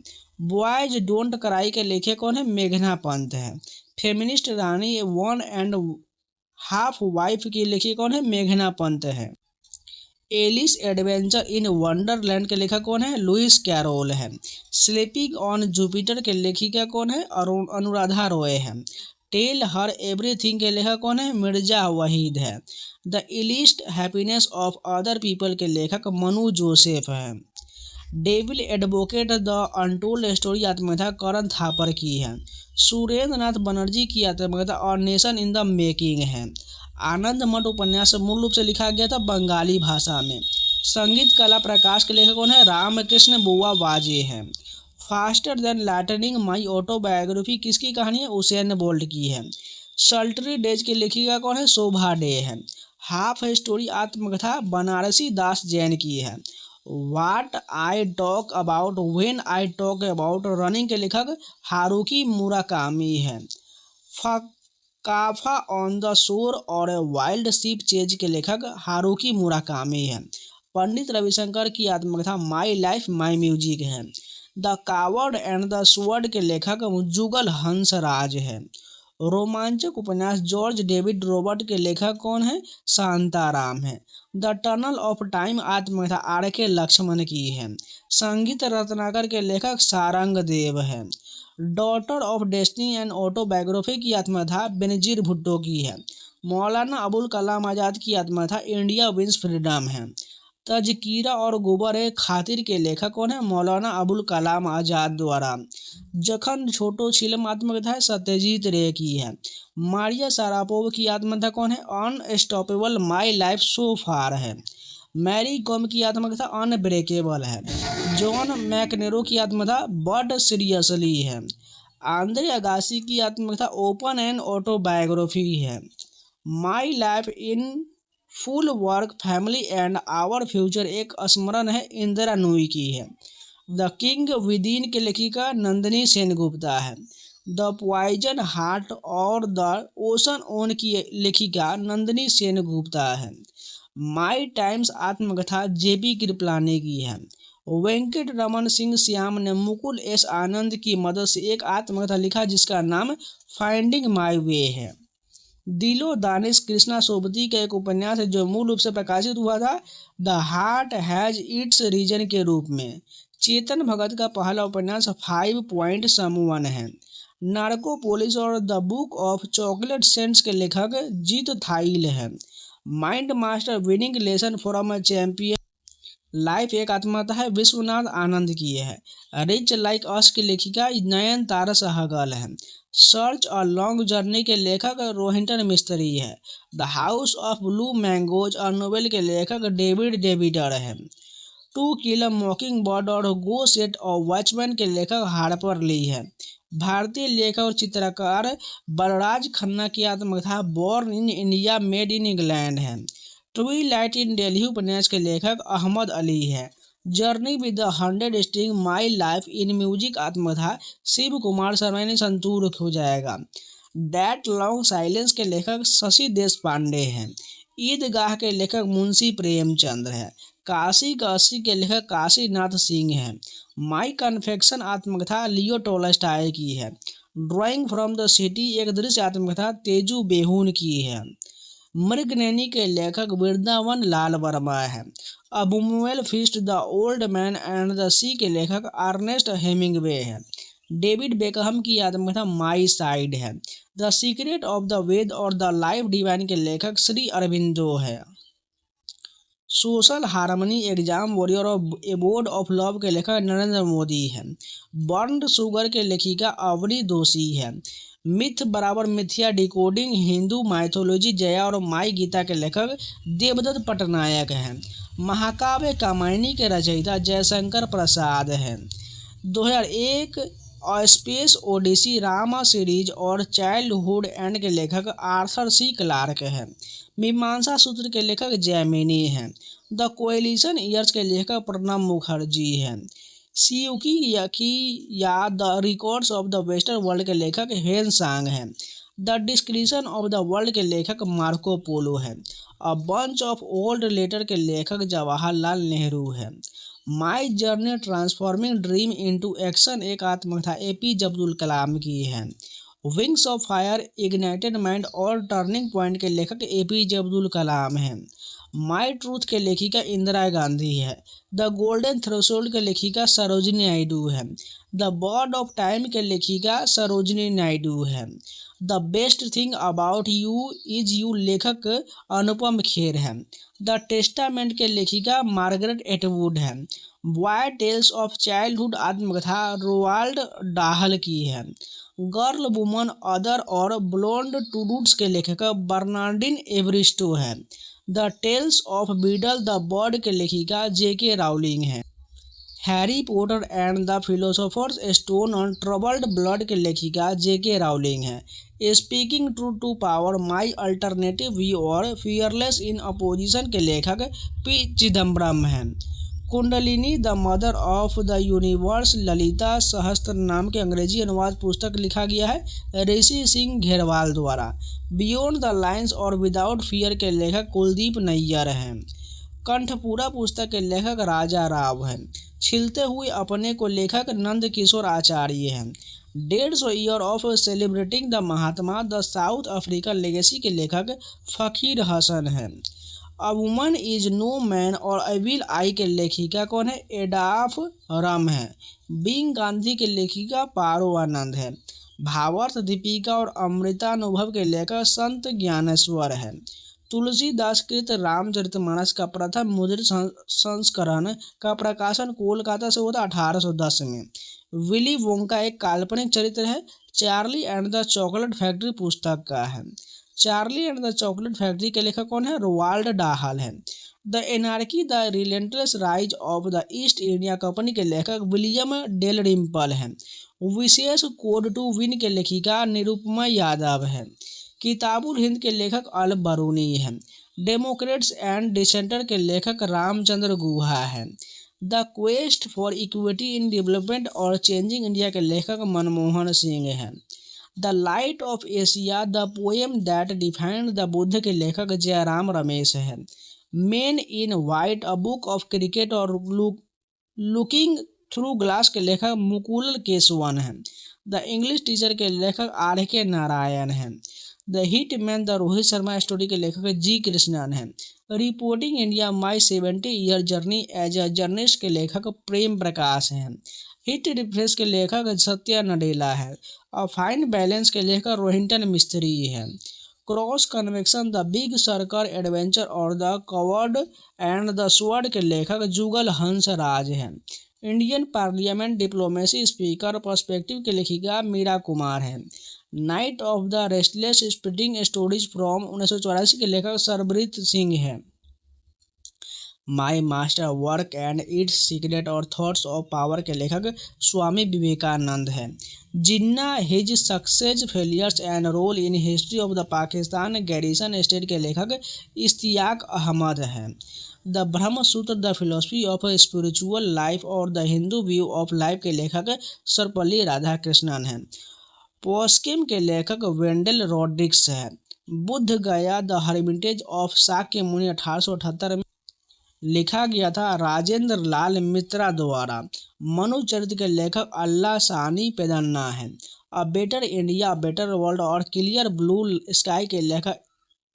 बॉयज डोंट क्राई के लेखक कौन है? मेघना पंत है। Feminist Rani one and half wife की लेखक कौन है? मेघना पंत है। एलिस एडवेंचर इन वंडरलैंड के लेखक कौन है? लुइस कैरोल है। स्लीपिंग ऑन जुपिटर के लेखिका कौन है? अनुराधा रॉय है। टेल हर एवरीथिंग के लेखक कौन है? मिर्जा वहीद है। The illicit happiness of other people के लेखक मनु जोसेफ है। Devil advocate the untold story आत्मकथा करण थापर की है। सुरेंद्र नाथ बनर्जी की आत्मकथा और नेशन इन द मेकिंग है। आनंद मठ उपन्यास मूल रूप से लिखा गया था बंगाली भाषा में। संगीत कला प्रकाश के लेखक कौन है? रामकृष्ण बुआ वाजे हैं। Faster than lightning my autobiography किसकी कहानी है? उसेन बोल्ट की है। सल्टरी डेज की लेखिका कौन है? शोभा डे है। हाफ स्टोरी आत्मकथा बनारसी दास जैन की है। What I talk about when I talk about running के लेखक हारुकी मुराकामी है। काफा ऑन द शोर और वाइल्ड शिप चेज के लेखक हारुकी मुराकामी है। पंडित रविशंकर की आत्मकथा माई लाइफ माई म्यूजिक है। The coward and the sword के लेखक जुगल हंसराज है। रोमांचक उपन्यास जॉर्ज डेविड रॉबर्ट के लेखक कौन है? शांताराम है। द टनल ऑफ टाइम आत्मकथा आर के लक्ष्मण की है। संगीत रत्नाकर के लेखक सारंग देव है। Daughter of destiny and autobiography की आत्मकथा बेनजीर भुट्टो की है। मौलाना अबुल कलाम आज़ाद की आत्मकथा इंडिया विंस फ्रीडम है। तजकीरा और गोबर खातिर के लेखक कौन है? मौलाना अबुल कलाम आज़ाद द्वारा। जखन छोटो छिलम आत्मकथा है सत्यजीत रे की है। मारिया सारापोव की आत्मकथा कौन है? अनस्टॉपेबल माई लाइफ सो फार है। मैरी कॉम की आत्मकथा अनब्रेकेबल है। जॉन मैकनेरो की आत्मकथा बट सीरियसली है। आंद्रे अगासी की आत्मकथा ओपन एंड ऑटोबायोग्राफी है। My life in full work family and our future एक स्मरण है इंदिरा नूई की है। द किंग विदिन के लेखिका नंदिनी सेनगुप्ता है। द पॉइजन हार्ट और द ओशन ओन की लेखिका नंदिनी सेनगुप्ता है। माई टाइम्स आत्मकथा जेपी कृपलानी की है। वेंकट रमन सिंह श्याम ने मुकुल एस आनंद की मदद से एक आत्मकथा लिखा जिसका नाम फाइंडिंग माई वे है। दिलो दानिश कृष्णा सोबती का एक उपन्यास है जो मूल रूप से प्रकाशित हुआ था the heart has its reason के रूप में। चेतन भगत का पहला उपन्यास 5 पॉइंट समवन है। नार्कोपोलिस और the book of chocolate saints के लेखक जीत थाइल है। Mind master winning lesson from a champion life एक आत्मकथा है विश्वनाथ आनंद की है। रिच लाइक अस की लेखिका नयनतारा सहगल है। सर्च अ लॉन्ग जर्नी के लेखक रोहिंटन मिस्त्री है। The house of blue mangoes a novel के लेखक डेविड डेविडर है। टू किल अ मॉकिंग बर्ड और गो सेट अ वॉचमैन के लेखक हार्पर ली है। भारतीय लेखक और चित्रकार बलराज खन्ना की आत्मकथा born in India made in England है। ट्विलाइट इन दिल्ली उपन्यास के लेखक अहमद अली है। Journey with the 100 string my life in music आत्मकथा शिव कुमार शर्मा ने संतूर हो जाएगा। दैट लॉन्ग साइलेंस के लेखक शशि देशपांडे हैं। ईदगाह के लेखक मुंशी प्रेमचंद्र है। काशी का 80 के लेखक काशीनाथ सिंह हैं। माई कन्फेक्शन आत्मकथा लियो टोल्स्टॉय की है। ड्राइंग फ्रॉम द सिटी एक दृश्य आत्मकथा तेजू बेहून की है। मृगनैनी के लेखक वृंदावन लाल वर्मा है। अ बुमुएल feast the old man and the sea के लेखक अर्नेस्ट हेमिंगवे है। डेविड बेकहम की आत्मकथा माई साइड है। The secret of the Veda और द लाइफ डिवाइन के लेखक श्री अरविंदो है। Social harmony exam warrior of abode of love के लेखक नरेंद्र मोदी है। बर्न्ड शुगर के लेखिका अवनी दोषी है। मिथ बराबर मिथ्या डिकोडिंग हिंदू माइथोलॉजी जया और माई गीता के लेखक देवदत्त पटनायक हैं। महाकाव्य कामायनी के रचयिता जयशंकर प्रसाद हैं। 2001 स्पेस ओडिसी रामा सीरीज और चाइल्डहुड एंड के लेखक आर्थर सी क्लार्क हैं। मीमांसा सूत्र के लेखक जैमिनी हैं। द कोएलिशन ईयर्स के लेखक प्रणब मुखर्जी हैं। सियुकी या the records of the western world के लेखक हेन सांग हैं। The description of the world के लेखक मार्को पोलो हैं। A bunch of old letter के लेखक जवाहरलाल नेहरू हैं। My journey transforming dream into action एक आत्मकथा एपीजे अब्दुल कलाम की है। Wings of fire ignited mind और टर्निंग पॉइंट के लेखक एपीजे अब्दुल कलाम हैं। माई ट्रूथ के लेखिका इंदिरा गांधी है। द गोल्डन थ्रेशोल्ड के लेखिका सरोजिनी नायडू है। द बर्ड ऑफ टाइम के लेखिका सरोजिनी नायडू है। The best thing about you is you लेखक अनुपम खेर है। द टेस्टामेंट के लेखिका मार्गरेट एटवुड है। बॉय टेल्स ऑफ चाइल्डहुड आत्मकथा रोवाल्ड डाहल की है। गर्ल वुमन अदर और ब्लोंड टू रूट्स के लेखक बर्नार्डिन एवरिस्टो है। The tales of Beedle the bard के लेखिका जेके राउलिंग है। Harry Potter and the philosopher's stone on troubled blood के लेखिका जेके राउलिंग है। Speaking true to power my alternative view और फियरलेस इन अपोजिशन के लेखक पी चिदम्बरम हैं। Kundalini the mother of the universe Lalita Sahasranama के अंग्रेजी अनुवाद पुस्तक लिखा गया है ऋषि सिंह घेरवाल द्वारा। बियॉन्ड द लाइन्स और विदाउट फियर के लेखक कुलदीप नैयर हैं। कंठपूरा पुस्तक के लेखक राजा राव हैं। छिलते हुए अपने को लेखक नंद किशोर आचार्य हैं। 150 year of celebrating the Mahatma the South African legacy के लेखक फ़कीर हसन हैं। A woman is no man और आई विल आई के लेखिका कौन है एडाफ रम है। बीइंग गांधी के लेखिका पारो आनंद है। भावार्थ दीपिका और अमृतानुभव के लेखक संत ज्ञानेश्वर है। तुलसीदास कृत रामचरितमानस का प्रथम मुद्रित संस्करण का प्रकाशन कोलकाता से हुआ 1810 में। विली वोंका एक काल्पनिक चरित्र है। Charlie and the chocolate factory पुस्तक का है। Charlie and the chocolate factory के लेखक कौन है रोवाल्ड डाहल है। The anarchy the relentless rise of the east India company के लेखक विलियम डेलरिम्पल हैं। विशेष कोड टू विन के लेखिका निरुपमा यादव है। किताबुल हिंद के लेखक अल बरूनी हैं। डेमोक्रेट्स एंड डिसेंटर के लेखक रामचंद्र गुहा हैं। The quest for equity in development और चेंजिंग इंडिया के लेखक मनमोहन सिंह हैं। The light of Asia the poem that defined the Buddha के लेखक जयराम रमेश हैं। Main in white a book of cricket और लुकिंग थ्रू ग्लास के लेखक मुकुल केशवन हैं। द इंग्लिश टीचर के लेखक आर के नारायण हैं। The hit man the Rohit Sharma story के लेखक जी कृष्णन हैं। Reporting India my 70 year journey as a journalist के लेखक प्रेम प्रकाश हैं। हिट रिफ्रेश के लेखक सत्या नडेला है। अ फाइन बैलेंस के लेखक रोहिंटन मिस्त्री हैं। Cross convection the big circle adventure और the coward and the sword के लेखक जुगल हंस राज हैं। Indian parliament diplomacy speaker perspective के लेखिका मीरा कुमार हैं। Night of the restless spirits stories from 1984 के लेखक सरबरीत सिंह हैं। My master work and its secret और थॉट्स ऑफ पावर के लेखक स्वामी विवेकानंद हैं। Jinnah his success failures and role in history of the Pakistan garrison state के लेखक इश्तियाक अहमद हैं। The Brahma Sutra the philosophy of spiritual life और the Hindu view of life के लेखक सर्वपल्ली राधाकृष्णन हैं। पोस्किम के लेखक वेंडल रॉड्रिक्स हैं। बुद्ध गया द हर्मिटेज ऑफ शाक्य मुनि 1878 में लिखा गया था राजेंद्र लाल मित्रा द्वारा। मनु चरित्र के लेखक अल्लाह सानी पेदन्ना है। A better India better world और क्लियर ब्लू स्काई के लेखक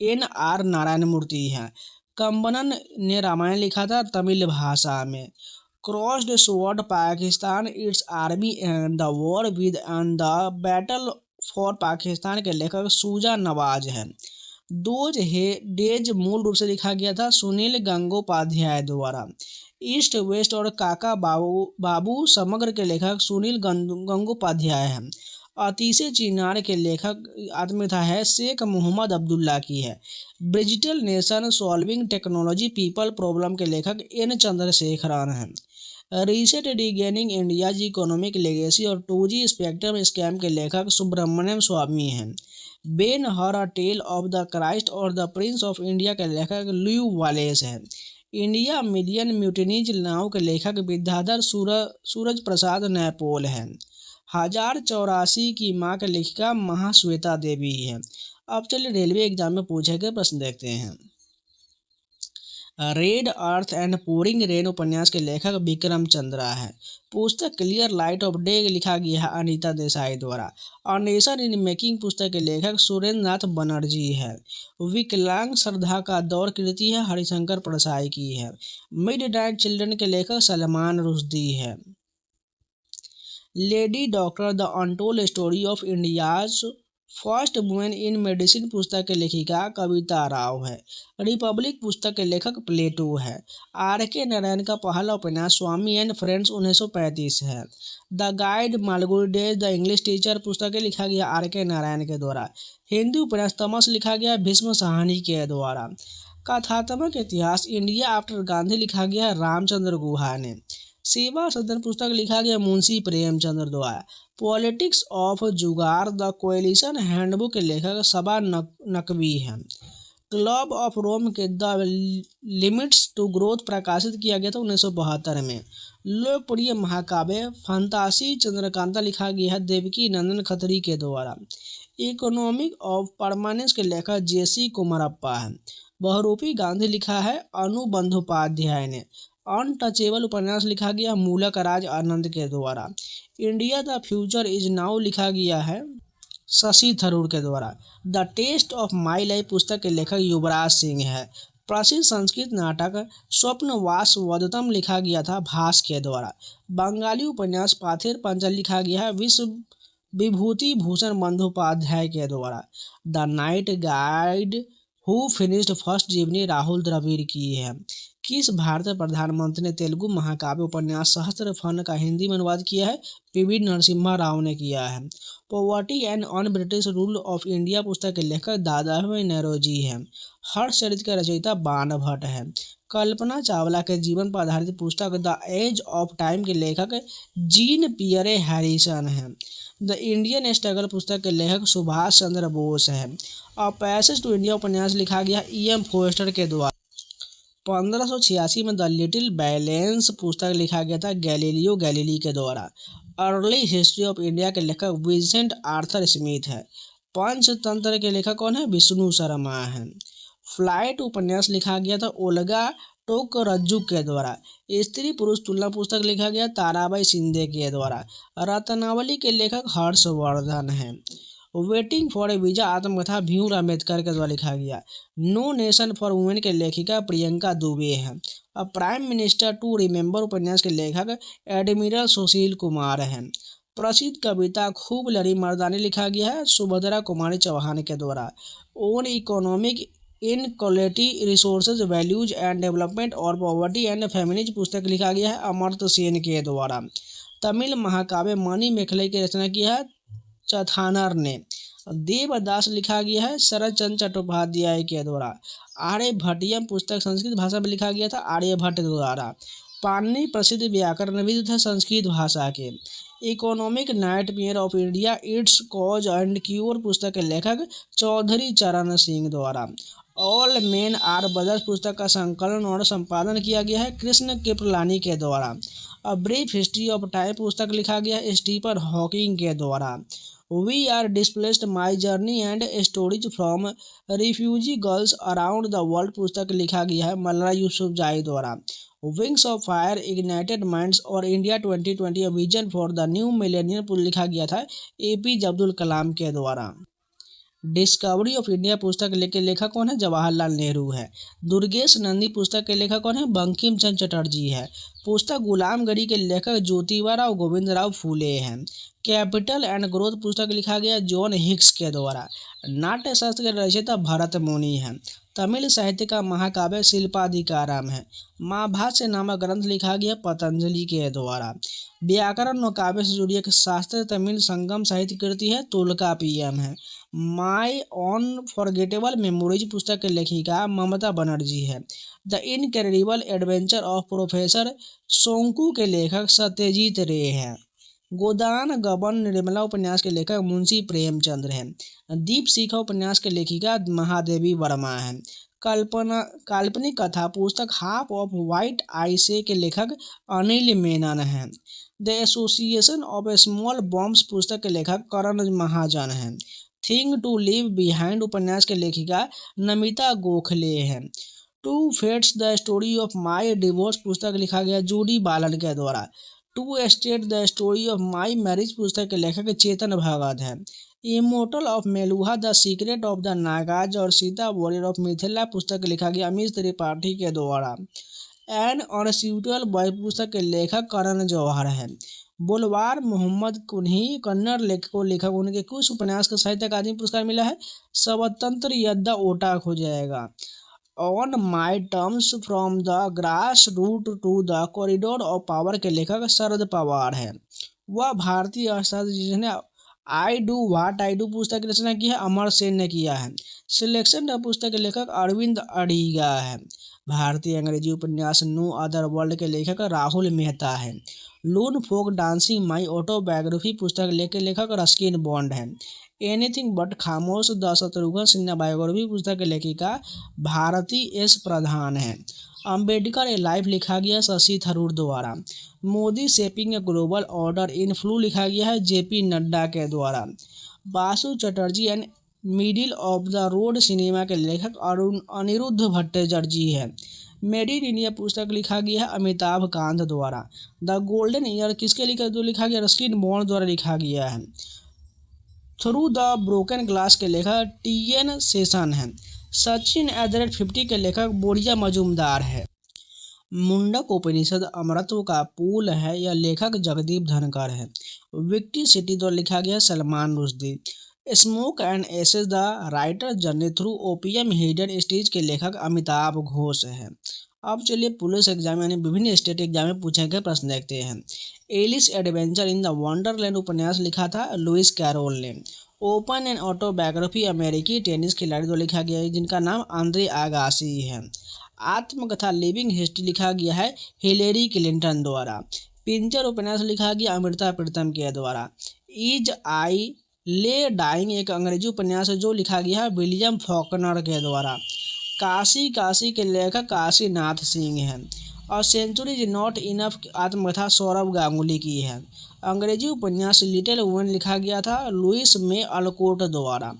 NR नारायण मूर्ति हैं। कंबनन ने रामायण लिखा था तमिल भाषा में। Crossed sword Pakistan it's army and the war with and the battle for Pakistan के लेखक सूजा नवाज हैं। दोज हे डेज मूल रूप से लिखा गया था सुनील गंगोपाध्याय द्वारा। ईस्ट वेस्ट और काका बाबू समग्र के लेखक सुनील गंगोपाध्याय हैं। अतीसे चिनार के लेखक आत्मकथा है शेख मोहम्मद अब्दुल्ला की है। Digital nation solving technology people problem के लेखक N चंद्रशेखरन हैं। Reset regaining India's economic legacy और 2G स्पेक्ट्रम स्कैम के लेखक सुब्रमण्यम स्वामी हैं। Ben Hur a tale of the Christ और द प्रिंस ऑफ इंडिया के लेखक ल्यू वालेस हैं। इंडिया मिलियन म्यूटिनीज नाव के लेखक विद्याधर सूरज प्रसाद नैपोल हैं। 1084 की माँ के लेखिका महाश्वेता देवी है। अब चलिए रेलवे एग्जाम में पूछे गए प्रश्न देखते हैं। Red earth and pouring rain उपन्यास के लेखक विक्रम चंद्रा है। पुस्तक क्लियर लाइट ऑफ डे लिखा गया है अनीता देसाई द्वारा। और नेशन इन मेकिंग पुस्तक के लेखक सुरेंद्र नाथ बनर्जी है। विकलांग श्रद्धा का दौर कृति है हरिशंकर प्रसाई की है। मिड नाइट चिल्ड्रन के लेखक सलमान रुश्दी है। Lady doctor the untold story of India's first women in medicine पुस्तक के लेखिका कविता राव है। रिपब्लिक पुस्तक के लेखक प्लेटो है। RK नारायण का पहला उपन्यास स्वामी एंड फ्रेंड्स 1935 है। The guide Malgudi days the English teacher पुस्तक के लिखा गया RK नारायण के द्वारा। हिंदी उपन्यास तमस लिखा गया भीष्म साहनी के द्वारा। कथात्मक इतिहास इंडिया आफ्टर गांधी लिखा गया रामचंद्र गुहा ने। सेवा सदन पुस्तक लिखा गया मुंशी प्रेमचंद्र द्वारा। पॉलिटिक्स ऑफ जुगाड़ द कोएलिशन हैंडबुक के लेखक सबा नकवी हैं। क्लब ऑफ रोम के द लिमिट्स टू ग्रोथ प्रकाशित किया गया था 1972 में। लोकप्रिय महाकाव्य फंतासी चंद्रकांता लिखा गया है देवकी नंदन खत्री के द्वारा। इकोनॉमिक ऑफ परमानेंस के लेखक JC कुमारप्पा है। बहुरूपी गांधी लिखा है अनु बंदोपाध्याय ने। अनटचेबल उपन्यास लिखा गया मूलक राज आनंद के द्वारा। India the future is now लिखा गया है शशि थरूर के द्वारा। The test of my life पुस्तक के लेखक युवराज सिंह है। प्रसिद्ध संस्कृत नाटक स्वप्नवास वदतम लिखा गया था भास के द्वारा। बंगाली उपन्यास पाथेर पंचल लिखा गया है विश्व विभूति भूषण बंदोपाध्याय के द्वारा। The night guide who finished first जीवनी राहुल द्रविड़ की है। किस भारतीय प्रधानमंत्री ने तेलुगु महाकाव्य उपन्यास सहस्त्र फन का हिंदी में अनुवाद किया है? PV नरसिम्हा राव ने किया है। Poverty and un British rule of India पुस्तक के लेखक दादाभाई नौरोजी हैं। हर्ष चरित्र के रचयिता बाण भट्ट है। कल्पना चावला के जीवन पर आधारित पुस्तक द एज ऑफ टाइम के लेखक जीन पियरे हैरिसन हैं। द इंडियन स्ट्रगल पुस्तक के लेखक सुभाष चंद्र बोस है। और पैसेज टू इंडिया उपन्यास लिखा गया EM फोस्टर के द्वारा। 1586 में द लिटिल बैलेंस पुस्तक लिखा गया था गैलीलियो गैलीली के द्वारा। अर्ली हिस्ट्री ऑफ इंडिया के लेखक विंसेंट आर्थर स्मिथ है। पंचतंत्र के लेखक कौन है? विष्णु शर्मा है। फ्लाइट उपन्यास लिखा गया था ओल्गा टोकरज्जू के द्वारा। स्त्री पुरुष तुलना पुस्तक लिखा गया ताराबाई शिंदे के द्वारा। रत्नावली के लेखक हर्षवर्धन है। वेटिंग फॉर ए वीजा आत्मकथा भीम अम्बेडकर के द्वारा लिखा गया। नो नेशन फॉर वुमेन के लेखिका प्रियंका दुबे है। अब प्राइम मिनिस्टर टू रिमेंबर उपन्यास के लेखक एडमिरल सुशील कुमार हैं। प्रसिद्ध कविता खूब लड़ी मर्दानी लिखा गया है सुभद्रा कुमारी चौहान के द्वारा। Own economic inequality resources values and development और पॉवर्टी एंड फेमिनिज्म पुस्तक लिखा गया है अमर्त्य सेन के द्वारा। तमिल महाकाव्य मणि मेखले की रचना की है चथानर ने। देवदास लिखा गया है शरद चंद्र चट्टोपाध्याय के द्वारा। आर्यभट्टियम पुस्तक संस्कृत भाषा में लिखा गया था आर्यभट्ट द्वारा। पाणिनि प्रसिद्ध व्याकरणविद थे संस्कृत भाषा के। Economic nightmare of India it's cause and cure पुस्तक के लेखक चौधरी चरण सिंह द्वारा। ऑल मेन आर ब्रदर्स पुस्तक का संकलन और संपादन किया गया है कृष्ण कृपलानी के द्वारा। A brief history of time पुस्तक लिखा गया है स्टीफन हॉकिंग के द्वारा। We are displaced my journey and stories from refugee girls around the world पुस्तक लिखा गया है मौलाना यूसुफजई द्वारा। Wings of fire ignited minds और India 2020 vision for the new millennium लिखा गया था एपीजे अब्दुल कलाम के द्वारा। डिस्कवरी ऑफ इंडिया पुस्तक के लेखक कौन है? जवाहरलाल नेहरू है। दुर्गेश नंदी पुस्तक के लेखक कौन है? बंकिम चंद्र चटर्जी है। पुस्तक गुलामगिरी के लेखक ज्योतिबा राव गोविंद राव फूले हैं। कैपिटल एंड ग्रोथ पुस्तक लिखा गया जॉन हिक्स के द्वारा। नाट्य शास्त्र के रचयिता भरत मुनि हैं। तमिल साहित्य का महाकाव्य शिल्पाधिकारम है। महाभाष्य नामक ग्रंथ लिखा गया पतंजलि के द्वारा। व्याकरण और काव्य से जुड़ी एक शास्त्र तमिल संगम साहित्य कृति है तोल्कापियम है। माई अनफॉरगेटेबल मेमोरीज पुस्तक के लेखिका ममता बनर्जी है। The incredible adventure of professor Shonku के लेखक सत्यजीत रे हैं। गोदान गबन निर्मला उपन्यास के लेखक मुंशी प्रेमचंद्र हैं। दीप शिखा उपन्यास के लेखिका महादेवी वर्मा हैं। काल्पनिक कथा पुस्तक हाफ ऑफ व्हाइट आई से के लेखक अनिल मेनन हैं। The association of small bombs पुस्तक के लेखक करण महाजन हैं। थिंग टू लीव बिहाइंड उपन्यास के लेखिका नमिता गोखले हैं। Two fates the story of my divorce पुस्तक लिखा गया जूडी बालन के द्वारा। Two state the story of my marriage पुस्तक के लेखक चेतन भगत हैं। Immortal of Meluha the secret of the Nagas और सीता वॉरियर ऑफ मिथिला पुस्तक लिखा गया अमीश त्रिपाठी के द्वारा। एन अनस्यूटेबल बॉय पुस्तक के लेखक करण जौहर हैं। बोलवार मोहम्मद कुन्ही कन्नड़ लेखक उनके कुछ उपन्यास का साहित्य अकादमी पुरस्कार मिला है। स्वतंत्र यद्दा ओटा हो जाएगा। On my terms from the grass root to the corridor of power के लेखक शरद पवार है। वह भारतीय अर्थशास्त्र जिसने I do what I do पुस्तक की रचना की है अमर सेन ने किया है। सिलेक्शन द पुस्तक के लेखक अरविंद अडिगा है। भारतीय अंग्रेजी उपन्यास नो अदर वर्ल्ड के लेखक राहुल मेहता है। लून फोक डांसिंग माई ऑटोबायोग्राफी पुस्तक के लेखक रस्किन बॉन्ड है। एनीथिंग बट खामोश द शत्रुघ्न सिन्हा बायोग्राफी पुस्तक के लेखिका भारती एस प्रधान है। अम्बेडकर ए लाइफ लिखा गया शशि थरूर द्वारा। Modi shaping a global order in flu लिखा गया है जेपी नड्डा के द्वारा। Basu Chatterjee and middle of the road cinema के लेखक अनिरुद्ध भट्टाचार्य जी है। मेड इन इंडिया पुस्तक लिखा गया है अमिताभ कांत द्वारा। द गोल्डन ईयर किसके लिखा गया रस्किन बॉन्ड द्वारा लिखा गया है। थ्रू द ब्रोकन ग्लास के लेखक टीएन सेशन हैं। सचिन @50 के लेखक बोरिया मजूमदार है। मुंडक उपनिषद अमरत्व का पुल है यह लेखक जगदीप धनकर है। विक्टी सिटी द्वारा लिखा गया Salman Rushdie. Smoke and ashes the writer journey through opium hidden stage के लेखक अमिताभ घोष है। अब चलिए पुलिस एग्जाम यानी विभिन्न स्टेट एग्जाम में पूछे गए प्रश्न देखते हैं। Alice adventure in the wonderland उपन्यास लिखा था लुइस कैरोल ने। ओपन एंड ऑटोबायोग्राफी अमेरिकी टेनिस खिलाड़ी द्वारा लिखा गया है जिनका नाम आंद्रे आगासी है। आत्मकथा लिविंग हिस्ट्री लिखा गया है हिलेरी क्लिंटन द्वारा। पिंचर उपन्यास लिखा गया अमृता प्रीतम के द्वारा। इज आई ले डाइंग एक अंग्रेजी उपन्यास जो लिखा गया है विलियम फॉकनर के द्वारा। काशी काशी के लेखक काशीनाथ सिंह हैं। और सेंचुरी इज नॉट इनफ आत्मकथा सौरभ गांगुली की है। अंग्रेजी उपन्यास लिटिल वुमेन लिखा गया था लुइस मे अलकोट द्वारा।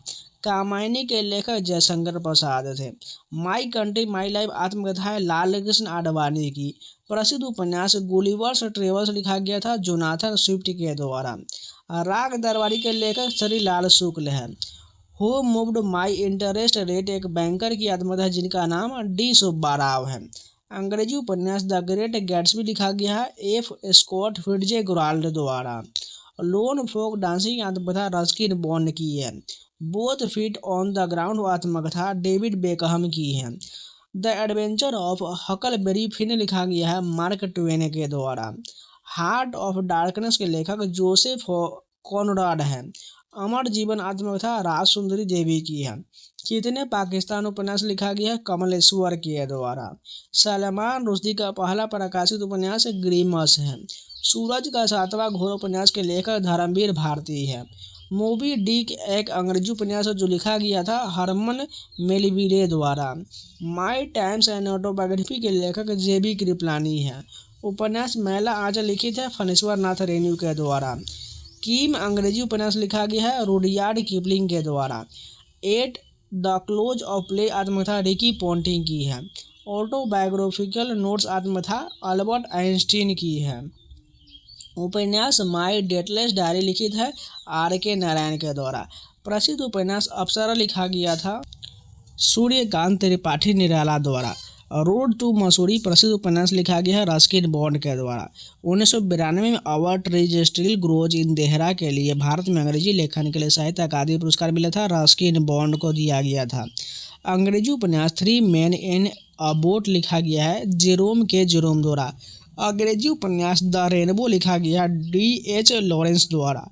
कामायनी के लेखक जयशंकर प्रसाद थे। माई कंट्री माई लाइफ आत्मकथा है लाल कृष्ण आडवाणी की। प्रसिद्ध उपन्यास गुलिवर्स ट्रेवल्स लिखा गया था जोनाथन स्विफ्ट के द्वारा। राग दरबारी के लेखक श्री लाल शुक्ल है। Who moved my interest rate एक बैंकर की आत्मकथा जिनका नाम डी सुब्बाराव है। अंग्रेजी उपन्यास द ग्रेट गैट्सबी लिखा गया है एफ स्कॉट फिट्जगेराल्ड द्वारा। लोन फोक डांसिंग आत्मकथा रस्किन बॉन्ड की है। Both feet on the ground आत्मकथा डेविड बेकहम की है। The adventure of Huckleberry Finn लिखा गया है मार्क ट्वेन के द्वारा। हार्ट ऑफ डार्कनेस के लेखक जोसेफ कॉनराड है। अमर जीवन आत्मकथा राज सुंदरी देवी की है। कितने पाकिस्तान उपन्यास लिखा गया है कमलेश्वर के द्वारा। सलमान रुश्दी का पहला प्रकाशित उपन्यास ग्रीमस है। सूरज का सातवां घोर उपन्यास के लेखक धर्मवीर भारती है। मूवी डिक एक अंग्रेजी उपन्यास जो लिखा गया था हरमन मेलविले द्वारा। माई टाइम्स एंड ऑटोबायोग्राफी के लेखक जेबी कृपलानी है। उपन्यास मैला आंचल लिखित है फणीश्वर नाथ रेणु के द्वारा। किम अंग्रेजी उपन्यास लिखा गया है रुडयार्ड किपलिंग के द्वारा। 8 द क्लोज ऑफ प्ले आत्मकथा रिकी पोंटिंग की है। ऑटोबायोग्राफिकल नोट्स आत्मकथा अल्बर्ट आइंस्टीन की है। उपन्यास माई डेटलेस डायरी लिखित है R.K. नारायण के द्वारा। प्रसिद्ध उपन्यास अप्सरा लिखा गया था सूर्यकांत त्रिपाठी निराला द्वारा। रोड टू मसूरी प्रसिद्ध उपन्यास लिखा गया है रस्किन बॉन्ड के द्वारा। 1992 में अवार्ड रजिस्ट्रियल ग्रोज इन देहरा के लिए भारत में अंग्रेजी लेखन के लिए साहित्य अकादमी पुरस्कार मिला था, रस्किन बॉन्ड को दिया गया था। अंग्रेजी उपन्यास 3 मैन इन अ बोट लिखा गया है जेरोम द्वारा। अंग्रेजी उपन्यास द रेनबो लिखा गया D.H. लॉरेंस द्वारा।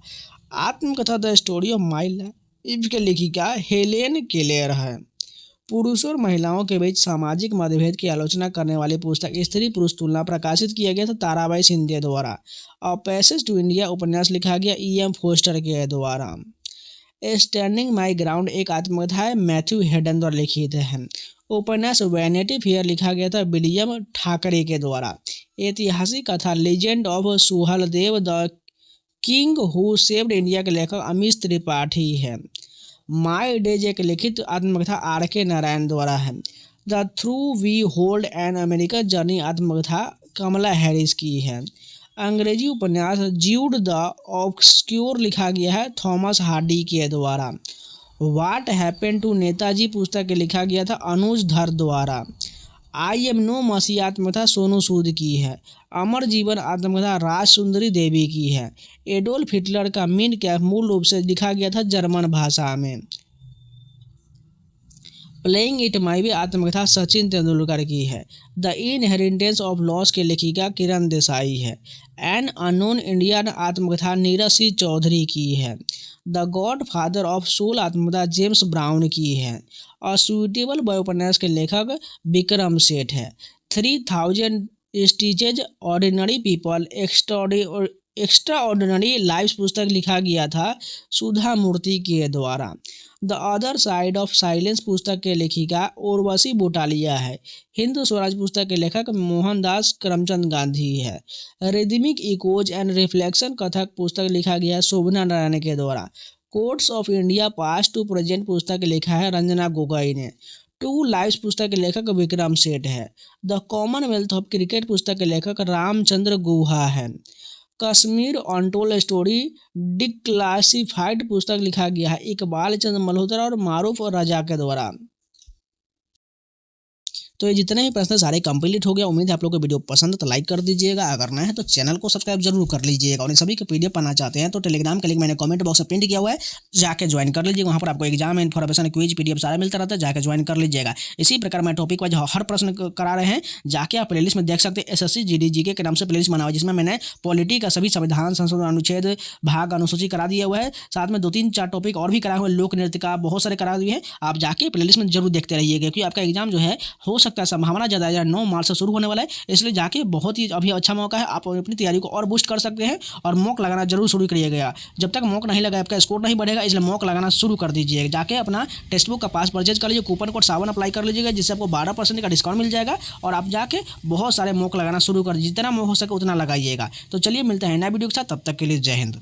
आत्मकथा the story of my life के लेखिका हेलेन केलर है। पुरुषों और महिलाओं के बीच सामाजिक मतभेद की आलोचना करने वाली पुस्तक स्त्री पुरुष तुलना प्रकाशित किया गया था ताराबाई सिंधिया द्वारा। अ पैसेज टू इंडिया उपन्यास लिखा गया E.M. फोस्टर के द्वारा। स्टैंडिंग माई ग्राउंड एक आत्मकथा है मैथ्यू हेडन द्वारा लिखित है। उपन्यास वैनिटी फेयर लिखा गया था विलियम ठाकरे के द्वारा। ऐतिहासिक कथा legend of Suheldev the king who saved India के लेखक अमीश त्रिपाठी है। माई डेज एक लिखित आत्मकथा R.K. नारायण द्वारा है। The truths we hold an American journey आत्मकथा कमला हैरिस की है। अंग्रेजी उपन्यास ज्यूड द ऑब्सक्योर लिखा गया है थॉमस हार्डी के द्वारा। व्हाट हैपेंड टू नेताजी पुस्तक लिखा गया था अनुज धर द्वारा। आई एम नो मसी आत्मकथा सोनू सूद की है। अमर जीवन आत्मकथा राज सुंदरी देवी की है। एडोल्फ हिटलर का मीन कैम्प मूल रूप से लिखा गया था जर्मन भाषा में। प्लेइंग इट माई बी आत्मकथा सचिन तेंदुलकर की है। द इनहेरिटेंस ऑफ लॉस के लेखिका किरण देसाई है। एन अननोन इंडियन आत्मकथा नीरज सिंह चौधरी की है। The godfather of soul आत्मकथा जेम्स ब्राउन की है। अ सुइटेबल बॉय उपन्यास के लेखक विक्रम सेठ है। 3000 stitches ordinary people extra ordinary life पुस्तक लिखा गया था सुधा मूर्ति के द्वारा। The other side of silence पुस्तक के लेखिका उर्वशी बुटालिया है। हिंदू स्वराज पुस्तक के लेखक मोहनदास करमचंद गांधी है। Rhythmic echoes and reflection Kathak पुस्तक लिखा गया है शोभना नारायण के द्वारा। Courts of India past to present पुस्तक लिखा है रंजना गोगोई ने। टू लाइव्स पुस्तक के लेखक विक्रम सेठ है। द कॉमनवेल्थ ऑफ क्रिकेट पुस्तक के लेखक रामचंद्र गुहा है। कश्मीर अनटोल्ड स्टोरी डिक्लासिफाइड पुस्तक लिखा गया है इकबाल चंद मल्होत्रा और मारूफ और रजा के द्वारा। तो ये जितने भी प्रश्न सारे कंप्लीट हो गया। उम्मीद है आप लोग को वीडियो पसंद तो लाइक कर दीजिएगा, अगर नया है तो चैनल को सब्सक्राइब जरूर कर लीजिएगा। और इन सभी के PDF पढ़ना चाहते हैं तो टेलीग्राम का लिंक मैंने कमेंट बॉक्स में प्रिंट किया हुआ है, जाके ज्वाइन कर लीजिएगा। वहाँ पर आपको एग्जाम इन्फॉर्मेशन क्विज PDF सारा मिलता रहता है, जाके ज्वाइन कर लीजिएगा। इसी प्रकार मैं टॉपिक वाइज हर प्रश्न करा रहे हैं, जाके आप प्लेलिस्ट में देख सकते हैं। SSC GD GK के नाम से प्लेलिस्ट बना हुआ है जिसमें मैंने पॉलिटी का सभी संविधान संशोधन अनुच्छेद भाग अनुसूची करा दिया हुआ है। साथ में 2-3-4 टॉपिक और भी करा हुए, लोक नृत्य का बहुत सारे करा दिए हैं। आप जाके प्लेलिस्ट में जरूर देखते रहिएगा क्योंकि आपका एग्जाम जो है हो सकता है संभावना ज़्यादा 9 मार्च से शुरू होने वाला है, इसलिए जाके बहुत ही अभी अच्छा मौका है। आप अपनी तैयारी को और बूस्ट कर सकते हैं और मॉक लगाना जरूर शुरू करिएगा। जब तक मॉक नहीं लगा आपका स्कोर नहीं बढ़ेगा, इसलिए मॉक लगाना शुरू कर दीजिएगा। जाके अपना टेक्स्ट बुक का पास परचेज कर लीजिए, कूपन कोड 7 अप्लाई कर लीजिएगा जिससे आपको 12% का डिस्काउंट मिल जाएगा। और आप जाके बहुत सारे मॉक लगाना शुरू कर, जितना मॉक हो सके उतना लगाइएगा। तो चलिए मिलते हैं नया वीडियो के साथ, तब तक के लिए जय हिंद।